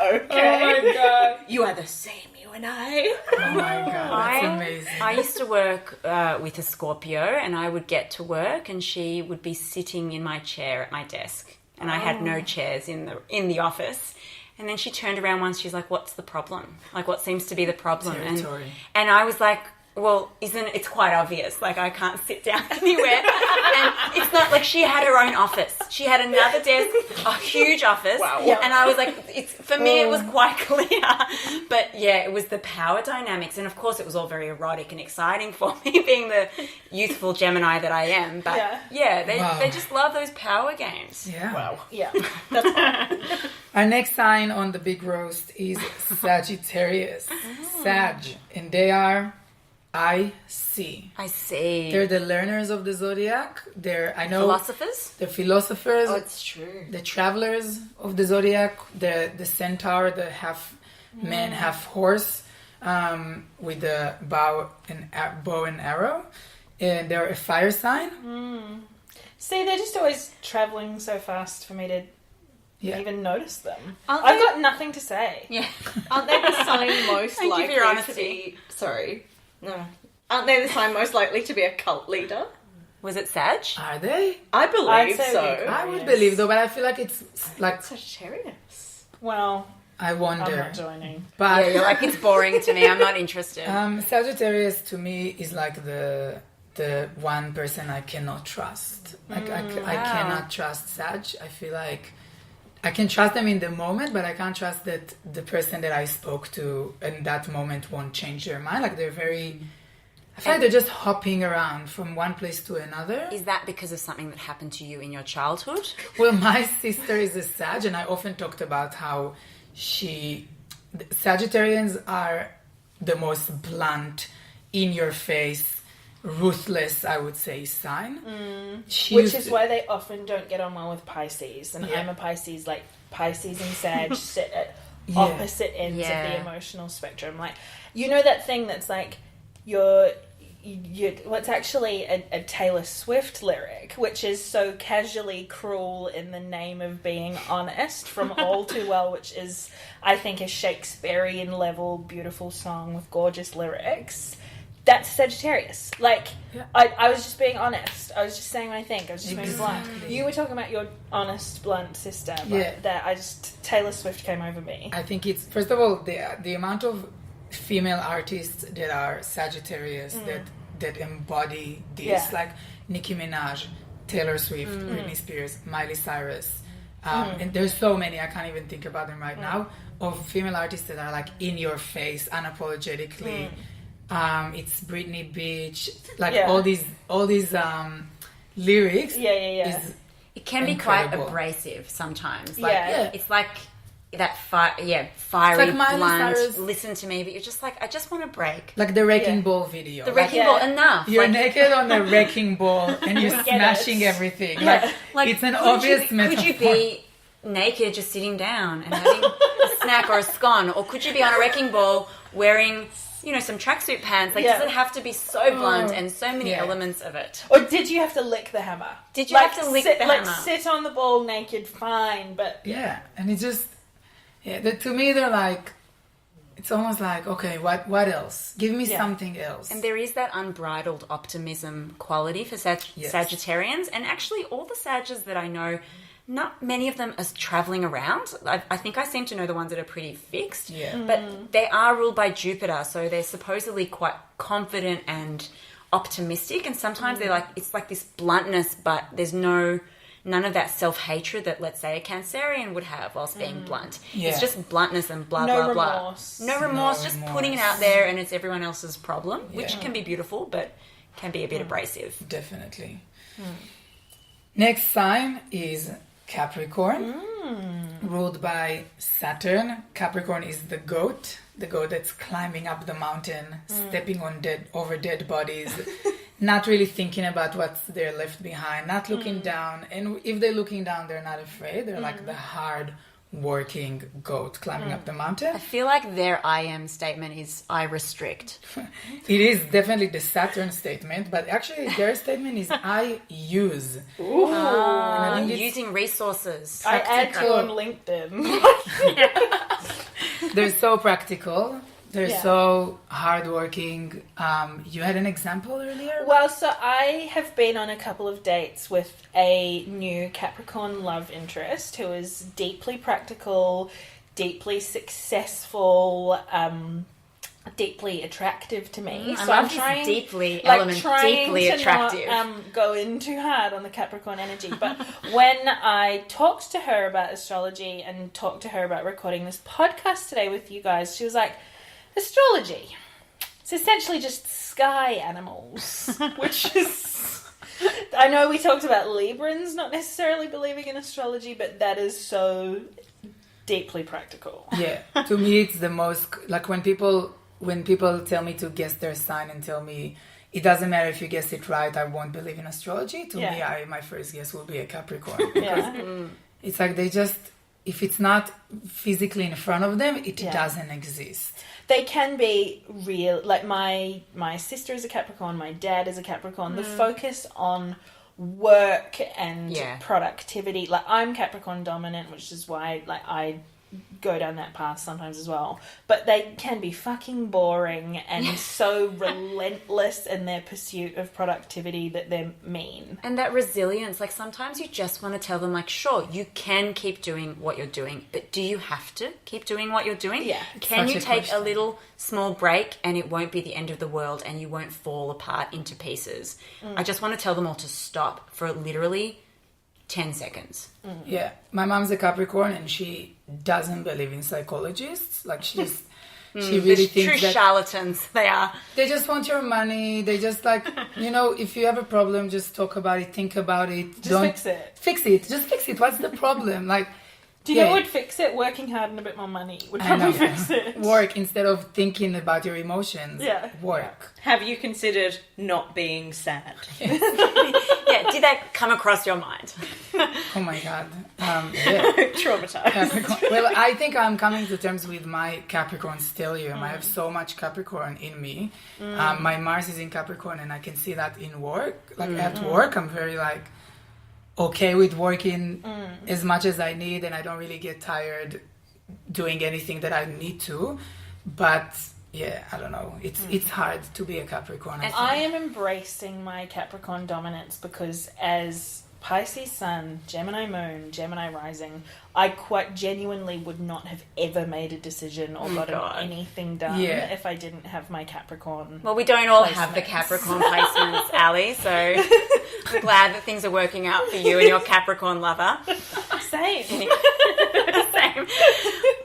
okay. Oh my god. You are the same, you and I. Oh my God, that's amazing. I used to work with a Scorpio, and I would get to work, and she would be sitting in my chair at my desk, and I had no chairs in the office. And then she turned around once. She's like, "What's the problem? Like, what seems to be the problem?" Territory. And I was like, well, it's quite obvious. Like, I can't sit down anywhere. And it's not like she had her own office. She had another desk, a huge office. Wow. And I was like, for me, it was quite clear. But yeah, it was the power dynamics. And of course, it was all very erotic and exciting for me, being the youthful Gemini that I am. But they just love those power games. Yeah. Wow. Yeah. Our next sign on the big roast is Sagittarius. Sag. And they are I see. They're the learners of the Zodiac. They're Philosophers? They're philosophers. Oh, it's true. The travelers of the Zodiac. The centaur, the half man, half horse, with the bow and arrow. And they're a fire sign. See, they're just always travelling so fast for me to even notice them. Aren't I've they- got nothing to say. Yeah. Aren't they the sign most Thank you for likely your to honesty. be... Sorry. No. Aren't they the sign most likely to be a cult leader? Was it Sag? Are they? I I'd believe say so. we- I would yes. believe though, but I feel like it's like Sagittarius. Well, I I'm wonder. not joining. But Yeah, you're like, it's boring to me. I'm not interested. Sagittarius to me is like the one person I cannot trust. Like I cannot trust Sag. I feel like I can trust them in the moment, but I can't trust that the person that I spoke to in that moment won't change their mind. Like they're very, I feel like they're just hopping around from one place to another. Is that because of something that happened to you in your childhood? Well, my sister is a Sag, and I often talked about how Sagittarians are the most blunt, in your face, ruthless, I would say, sign. Which is why they often don't get on well with Pisces. And I'm a Pisces, like Pisces and Sag sit at opposite ends of the emotional spectrum. Like, you know that thing that's like, what's actually a Taylor Swift lyric, which is so casually cruel in the name of being honest, from All Too Well, which is, I think, a Shakespearean level beautiful song with gorgeous lyrics. That's Sagittarius. Like, I was just being honest. I was just saying what I think. I was just being blunt. You were talking about your honest, blunt sister, but Taylor Swift came over me. I think it's, first of all, the amount of female artists that are Sagittarius that embody this, like Nicki Minaj, Taylor Swift, Britney Spears, Miley Cyrus. And there's so many, I can't even think about them right now, of female artists that are like in your face, unapologetically. It's Britney Beach, like all these lyrics. Is it can be incredible. quite abrasive sometimes. Like, Yeah. it's like that fiery, like Miley blunt, Cyrus. listen to me, but you're just like, I just want to break. like the Wrecking Ball video. The wrecking ball, enough. You're like, naked on the wrecking ball and you're smashing everything. Like it's an obvious metaphor. Could you be naked just sitting down and having a snack or a scone? Or could you be on a wrecking ball wearing, some tracksuit pants? Like, does it have to be so blunt and so many elements of it? Or did you have to lick the hammer? Did you have to lick the hammer? Sit on the ball naked, fine, but... Yeah, and it just... to me, they're like... It's almost like, okay, what else? Give me something else. And there is that unbridled optimism quality for Sagittarians. And actually, all the Sagittarians that I know... Not many of them are travelling around. I think I seem to know the ones that are pretty fixed. Yeah. But they are ruled by Jupiter, so they're supposedly quite confident and optimistic. And sometimes they're like, it's like this bluntness, but there's none of that self-hatred that, let's say, a Cancerian would have whilst being blunt. Yeah. It's just bluntness and blah, No blah, remorse. blah. No remorse, just putting it out there, and it's everyone else's problem, which can be beautiful, but can be a bit abrasive. Definitely. Next sign is Capricorn, ruled by Saturn. Capricorn is the goat that's climbing up the mountain, stepping on over dead bodies, not really thinking about what's there left behind, not looking down. And if they're looking down, they're not afraid. They're like the hard working goat climbing up the mountain. I feel like their I am statement is I restrict. It is definitely the Saturn statement, but actually their statement is I use. Using resources. I add you on LinkedIn. They're so practical. They're so hardworking. You had an example earlier? Well, so I have been on a couple of dates with a new Capricorn love interest who is deeply practical, deeply successful, deeply attractive to me. I So love I'm trying, deeply like, element, trying deeply to attractive. not go in too hard on the Capricorn energy. But when I talked to her about astrology and talked to her about recording this podcast today with you guys, she was like, astrology, it's essentially just sky animals, which is... I know we talked about Librans not necessarily believing in astrology, but that is so deeply practical. Yeah, to me it's the most, like when people tell me to guess their sign and tell me it doesn't matter if you guess it right, I won't believe in astrology. To me, my first guess will be a Capricorn. Because it's like they just, if it's not physically in front of them, it doesn't exist. They can be real, like my sister is a Capricorn, my dad is a Capricorn. The focus on work and productivity, like I'm Capricorn dominant, which is why like I go down that path sometimes as well, but they can be fucking boring and so relentless in their pursuit of productivity that they're mean. And that resilience, like sometimes you just want to tell them like, sure, you can keep doing what you're doing, but do you have to keep doing what you're doing? Yeah. Can you Such a take question. a little small break and it won't be the end of the world and you won't fall apart into pieces? I just want to tell them all to stop for literally 10 seconds. Yeah, my mom's a Capricorn and she doesn't believe in psychologists. Like she really thinks True that charlatans, they are. they just want your money. They just like, if you have a problem, just talk about it, think about it. Just fix it. Fix it. Just fix it. What's the problem? Like, Do you know what would fix it? Working hard and a bit more money would probably fix it. Work instead of thinking about your emotions. Yeah. Work. Have you considered not being sad? Yeah, did that come across your mind? Oh my God. Traumatized. Capricorn. Well, I think I'm coming to terms with my Capricorn stellium. I have so much Capricorn in me. My Mars is in Capricorn and I can see that in work. Like at work, I'm very like okay with working as much as I need and I don't really get tired doing anything that I need to. But yeah, I don't know. It's hard to be a Capricorn. And I am embracing my Capricorn dominance because as Pisces sun, Gemini moon, Gemini rising. I quite genuinely would not have ever made a decision or gotten anything done if I didn't have my Capricorn. Well, we don't all placements. have the Capricorn placements, Ali, so I'm glad that things are working out for you and your Capricorn lover. Same. Same.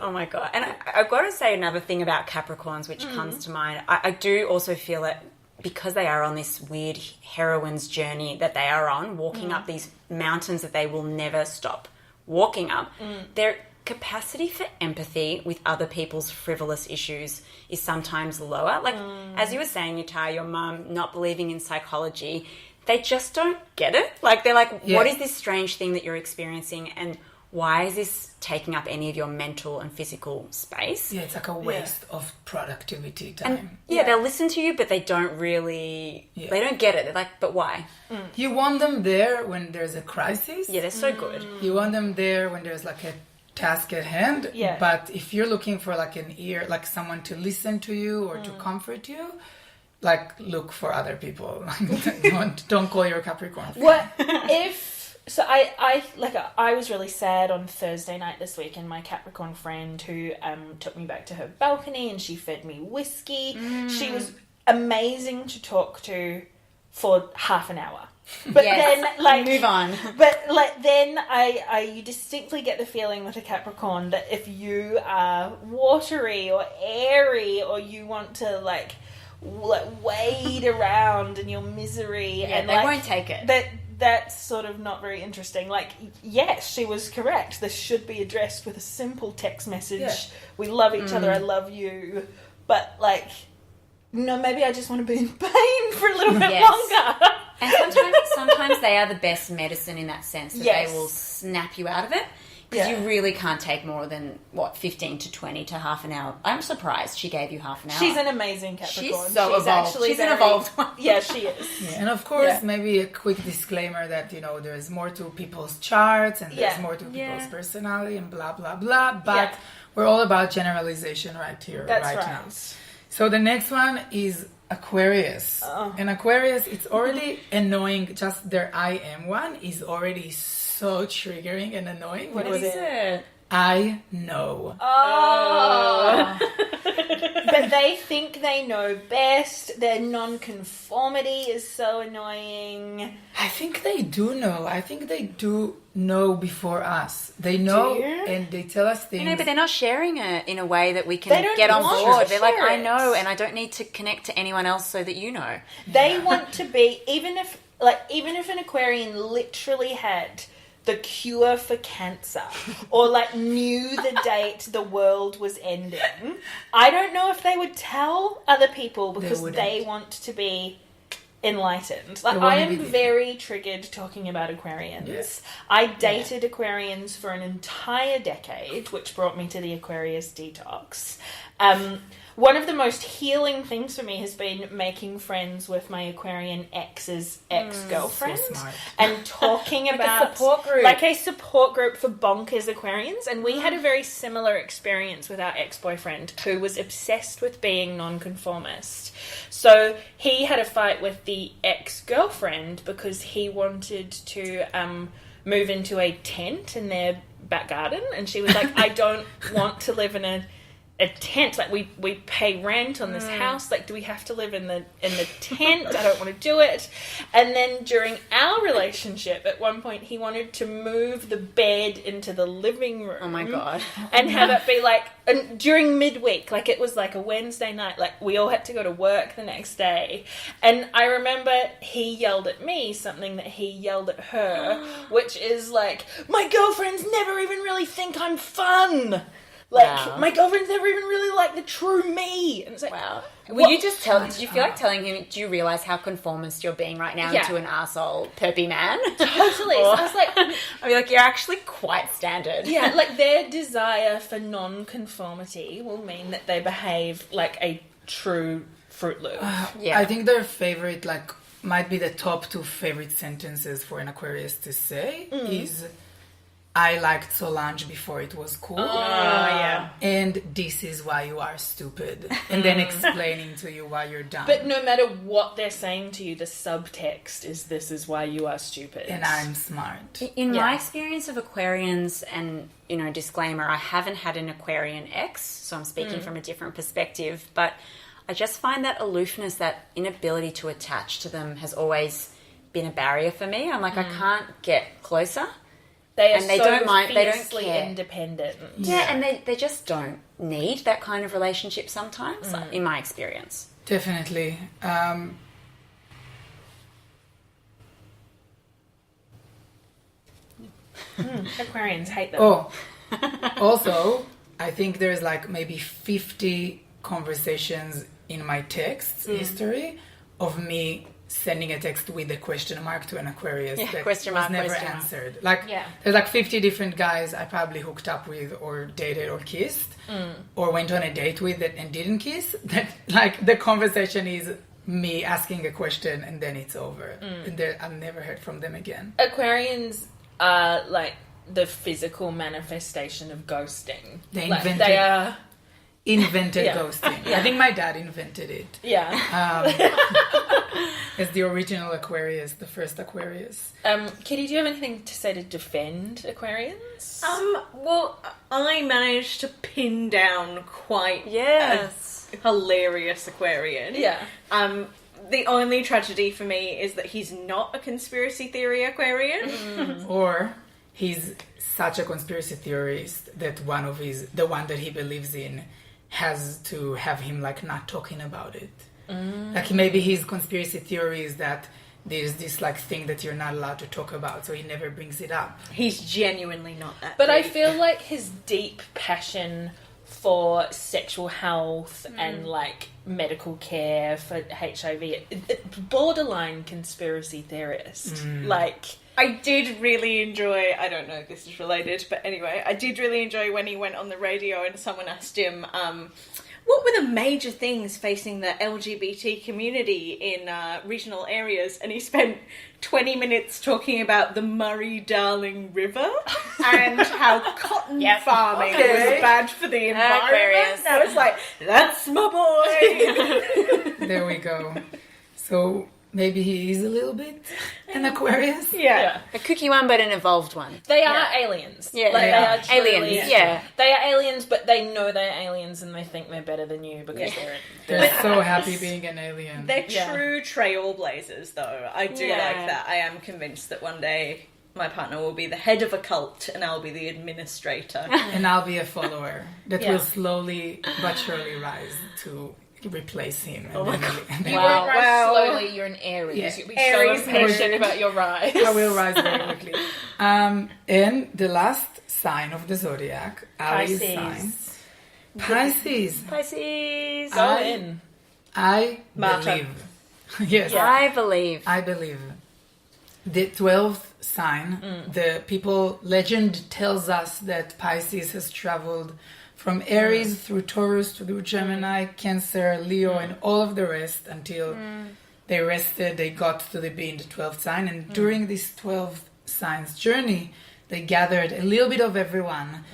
Oh my God. And I've got to say another thing about Capricorns which comes to mind. I do also feel that because they are on this weird heroine's journey that they are on, walking up these mountains that they will never stop walking up, their capacity for empathy with other people's frivolous issues is sometimes lower. Like, as you were saying, Etai, your mum not believing in psychology, they just don't get it. Like, they're like, what is this strange thing that you're experiencing, and why is this taking up any of your mental and physical space? Yeah, it's like a waste of productivity And time. they'll listen to you, but they don't really, they don't get it. They're like, but why? You want them there when there's a crisis. Yeah, they're so good. You want them there when there's like a task at hand. Yeah. But if you're looking for like an ear, like someone to listen to you or to comfort you, like look for other people. don't call your Capricorn friend. What if... So I was really sad on Thursday night this week, and my Capricorn friend who took me back to her balcony and she fed me whiskey. She was amazing to talk to for half an hour. But then, like, move on. But like then, you distinctly get the feeling with a Capricorn that if you are watery or airy, or you want to like wade around in your misery, and they won't take it. That's sort of not very interesting. Like, yes, she was correct. This should be addressed with a simple text message. Yeah. We love each other. I love you. But, like, no, maybe I just want to be in pain for a little bit longer. And sometimes they are the best medicine in that sense, that they will snap you out of it. Because you really can't take more than, 15 to 20 to half an hour. I'm surprised she gave you half an hour. She's an amazing Capricorn. She's so evolved. She's an evolved one. Yeah, she is. Yeah, and of course, maybe a quick disclaimer that, there's more to people's charts and there's more to people's personality and blah, blah, blah. But we're all about generalization right here, right now. So the next one is Aquarius. And Aquarius, it's already annoying. Just their I am one is already so triggering and annoying. What is it? I know. Oh. But they think they know best. Their non-conformity is so annoying. I think they do know. I think they do know before us. They know and they tell us things. But they're not sharing it in a way that we can get on board. They're like, I know, and I don't need to connect to anyone else so that you know. They want to be, even if an Aquarian literally had the cure for cancer, or like knew the date the world was ending, I don't know if they would tell other people because they want to be enlightened. Like, I am very triggered talking about Aquarians. Yes. I dated Aquarians for an entire decade, which brought me to the Aquarius detox. One of the most healing things for me has been making friends with my Aquarian ex's ex-girlfriend and talking about a support group for bonkers Aquarians. And we had a very similar experience with our ex-boyfriend, who was obsessed with being nonconformist. So he had a fight with the ex-girlfriend because he wanted to move into a tent in their back garden, and she was like, I don't want to live in a tent. Like, we pay rent on this house. Like, do we have to live in the tent? I don't want to do it. And then during our relationship, at one point, he wanted to move the bed into the living room. Oh my God. And have it be like, and during midweek, like it was like a Wednesday night, like we all had to go to work the next day. And I remember he yelled at me something that he yelled at her, which is like, my girlfriends never even really think I'm fun. Like, my girlfriend's never even really like the true me. And it's like, Will you just did you feel like telling him, do you realise how conformist you're being right now into an arsehole perpy man? Totally. So I was like, I'd be like, you're actually quite standard. Yeah, like their desire for non-conformity will mean that they behave like a true Fruit Loop. I think their favorite, might be the top 2 favorite sentences for an Aquarius to say is, I liked Solange before it was cool. yeah. And this is why you are stupid. And then explaining to you why you're dumb. But no matter what they're saying to you, the subtext is this is why you are stupid. And I'm smart. In Yeah. my experience of Aquarians, and, you know, disclaimer, I haven't had an Aquarian ex, so I'm speaking from a different perspective, but I just find that aloofness, that inability to attach to them has always been a barrier for me. I'm like, I can't get closer. They are And they so don't mind- they don't fiercely care. independent. Yeah, and they just don't need that kind of relationship sometimes, in my experience. Definitely. Aquarians hate them. Oh, also, I think there's like maybe 50 conversations in my text history of me sending a text with a question mark to an Aquarius that question was mark, never question mark. answered. Like, Yeah. there's like 50 different guys I probably hooked up with or dated or kissed or went on a date with and didn't kiss. That, like, the conversation is me asking a question and then it's over. And I've never heard from them again. Aquarians are like the physical manifestation of ghosting. They Like, invented- they are. Invented Yeah. ghosting. I think my dad invented it. Yeah. As the original Aquarius, the first Aquarius. Kitty, do you have anything to say to defend Aquarians? Well, I managed to pin down quite Yes. a hilarious Aquarian. Yeah. The only tragedy for me is that he's not a conspiracy theory Aquarian. Or he's such a conspiracy theorist that the one that he believes in has to have him like not talking about it. Like maybe his conspiracy theory is that there's this like thing that you're not allowed to talk about, so he never brings it up. He's genuinely not that But I deep. feel like his deep passion for sexual health and like medical care for HIV, borderline conspiracy theorist. Like, I did really enjoy, I don't know if this is related, but anyway, I did really enjoy when he went on the radio and someone asked him, what were the major things facing the LGBT community in regional areas? And he spent 20 minutes talking about the Murray-Darling River and how cotton farming Okay. was bad for the environment. Aquarius. And I was like, that's my boy! There we go. So maybe he is a little bit an Aquarius. yeah. A kooky one, but an evolved one. They are aliens. Yeah, like, they they are. are truly, Aliens, yeah. They are aliens, but they know they're aliens and they think they're better than you because They're so happy being an alien. They're Yeah. true trailblazers, though. I do Yeah. like that. I am convinced that one day my partner will be the head of a cult and I'll be the administrator. And I'll be a follower that Yeah. will slowly but surely rise to replace him. And then You Wow. won't rise Wow. slowly, you're an Aries. Yeah. You'll be Aries so impatient moon. about your rise. I will rise very quickly. And the last sign of the zodiac, Ali's sign. Pisces. Pisces. Go I- in. I Marta. believe. Yes, I believe. I believe. The 12th sign, the legend tells us that Pisces has traveled from Aries through Taurus through Gemini, Cancer, Leo, and all of the rest until they rested, they got to be in the 12th sign. And during this 12 signs journey, they gathered a little bit of everyone.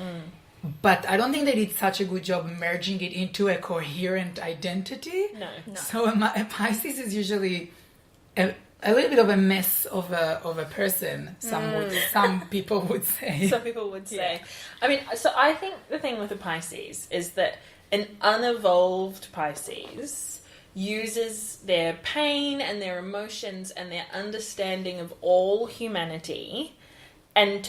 But I don't think they did such a good job merging it into a coherent identity. No. So a Pisces is usually a little bit of a mess of a person. Some people would say. Some people would say. I mean, so I think the thing with the Pisces is that an unevolved Pisces uses their pain and their emotions and their understanding of all humanity and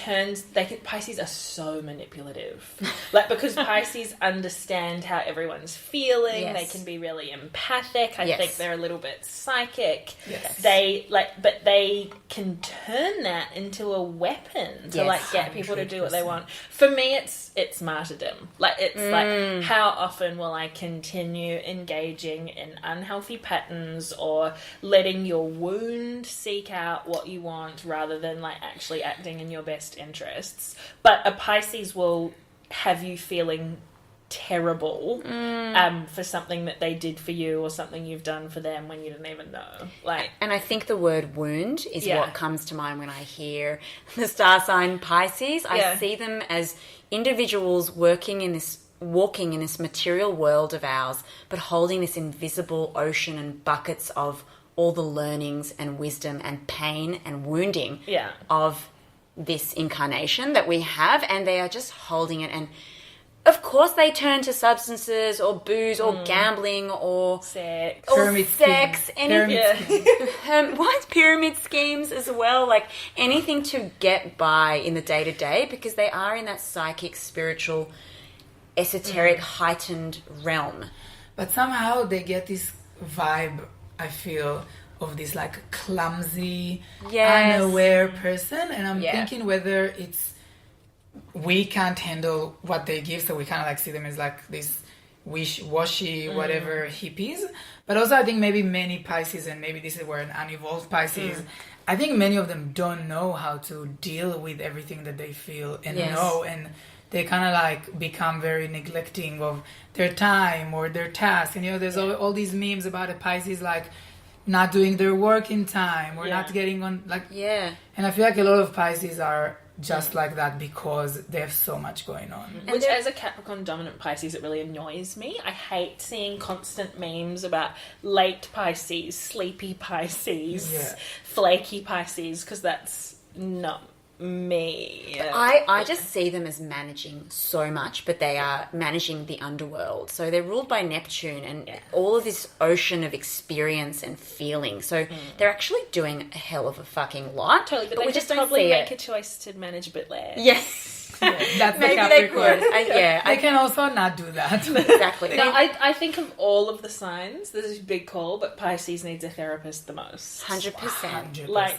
Pisces are so manipulative. Like, because Pisces understand how everyone's feeling, Yes. they can be really empathic. I Yes. think they're a little bit psychic. Yes. But they can turn that into a weapon to Yes. like get people to do what they want. For me, it's martyrdom. Like, it's like, how often will I continue engaging in unhealthy patterns or letting your wound seek out what you want rather than like actually acting in your best interests? But a Pisces will have you feeling terrible for something that they did for you or something you've done for them when you didn't even know. Like, and I think the word wound is what comes to mind when I hear the star sign Pisces. I see them as individuals walking in this material world of ours, but holding this invisible ocean and buckets of all the learnings and wisdom and pain and wounding of this incarnation that we have, and they are just holding it. And of course they turn to substances or booze or gambling or sex, pyramid schemes as well, like anything to get by in the day-to-day, because they are in that psychic, spiritual, esoteric, heightened realm. But somehow they get this vibe, I feel, of this like clumsy, unaware person, and I'm thinking whether it's we can't handle what they give, so we kind of like see them as like this wish-washy, whatever hippies. But also I think maybe many Pisces, and maybe this is where an unevolved Pisces, I think many of them don't know how to deal with everything that they feel and know, and they kind of like become very neglecting of their time or their task. And there's all these memes about a Pisces like not doing their work in time or not getting on like and I feel like a lot of Pisces are just like that because they have so much going on. Which, as a Capricorn dominant Pisces, it really annoys me. I hate seeing constant memes about late Pisces, sleepy Pisces, flaky Pisces, because that's not me. I just see them as managing so much, but they are managing the underworld. So they're ruled by Neptune and all of this ocean of experience and feeling. So they're actually doing a hell of a fucking lot. Totally, but we they just could don't probably see make it. a choice to manage a bit less. Yes. That's Maybe the they Capricorn. could. They can also not do that. Exactly. No, I think of all of the signs, this is a big call, but Pisces needs a therapist the most. 100%. 100%. Like,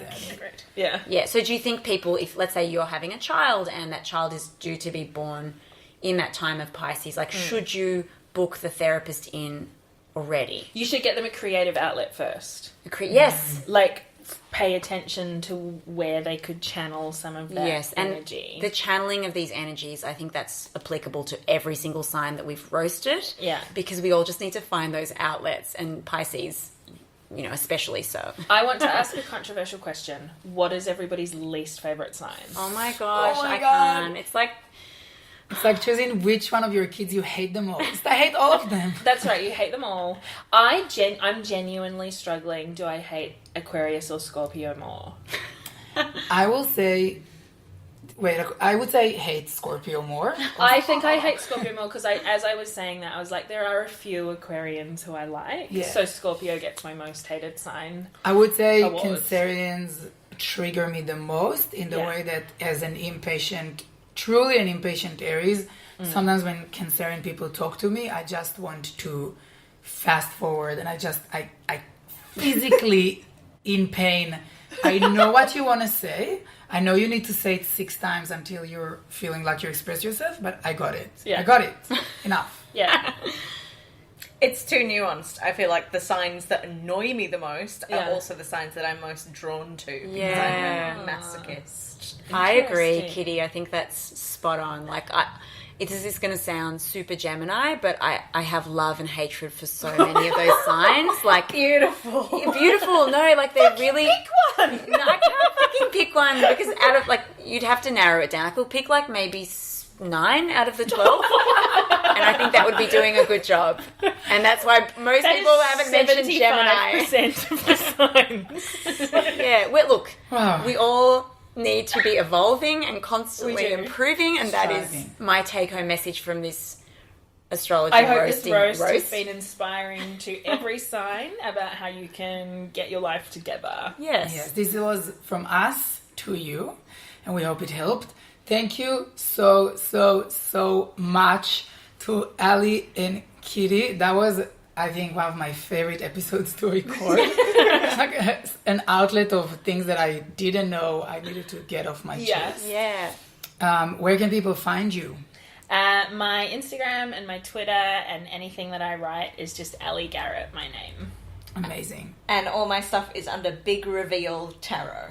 yeah. Yeah, so do you think people, if let's say you're having a child and that child is due to be born in that time of Pisces, like should you book the therapist in already? You should get them a creative outlet first. Yes. Like, pay attention to where they could channel some of that energy. And the channeling of these energies, I think that's applicable to every single sign that we've roasted. Yeah. Because we all just need to find those outlets, and Pisces, especially so. I want to ask a controversial question. What is everybody's least favourite sign? Oh my gosh, I God. can't. It's like choosing which one of your kids you hate the most. I hate all of them. That's right, you hate them all. I'm genuinely struggling. Do I hate Aquarius or Scorpio more? I will say... I would say hate Scorpio more. I think I hate Scorpio more because as I was saying that, I was like, there are a few Aquarians who I like. Yeah. So Scorpio gets my most hated sign. I would say Awards. Cancerians trigger me the most in the way that as truly an impatient Aries, sometimes when Cancerian people talk to me, I just want to fast forward, and I physically in pain. I know what you want to say. I know you need to say it 6 times until you're feeling like you express yourself, but I got it. Yeah. I got it. Enough. Yeah. It's too nuanced. I feel like the signs that annoy me the most are also the signs that I'm most drawn to. Yeah. I'm a masochist. I agree, Kitty. I think that's spot on. Like, this is going to sound super Gemini, but I have love and hatred for so many of those signs. Like, Beautiful. Beautiful. No, like they're really... Pick one. No, I can't fucking pick one because out of, like, you'd have to narrow it down. I could pick, like, maybe 9 out of the 12. And I think that would be doing a good job. And that's why most people haven't mentioned Gemini. 75% of the signs. Yeah. Well, look, we all need to be evolving and constantly improving, and that is my take-home message from this astrology I hope roasting this roast has been inspiring to every sign about how you can get your life together. Yes. This was from us to you, and we hope it helped. Thank you so much to Ali and Kitty. That was, I think, one of my favorite episodes to record. It's like an outlet of things that I didn't know I needed to get off my chest. Yeah. Where can people find you? My Instagram and my Twitter and anything that I write is just Ali Garrett, my name. Amazing. And all my stuff is under Big Reveal Tarot.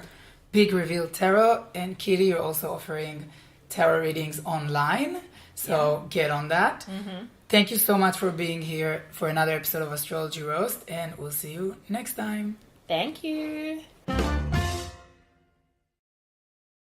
Big Reveal Tarot. And Kitty, you're also offering tarot readings online. So get on that. Thank you so much for being here for another episode of Astrology Roast, and we'll see you next time. Thank you.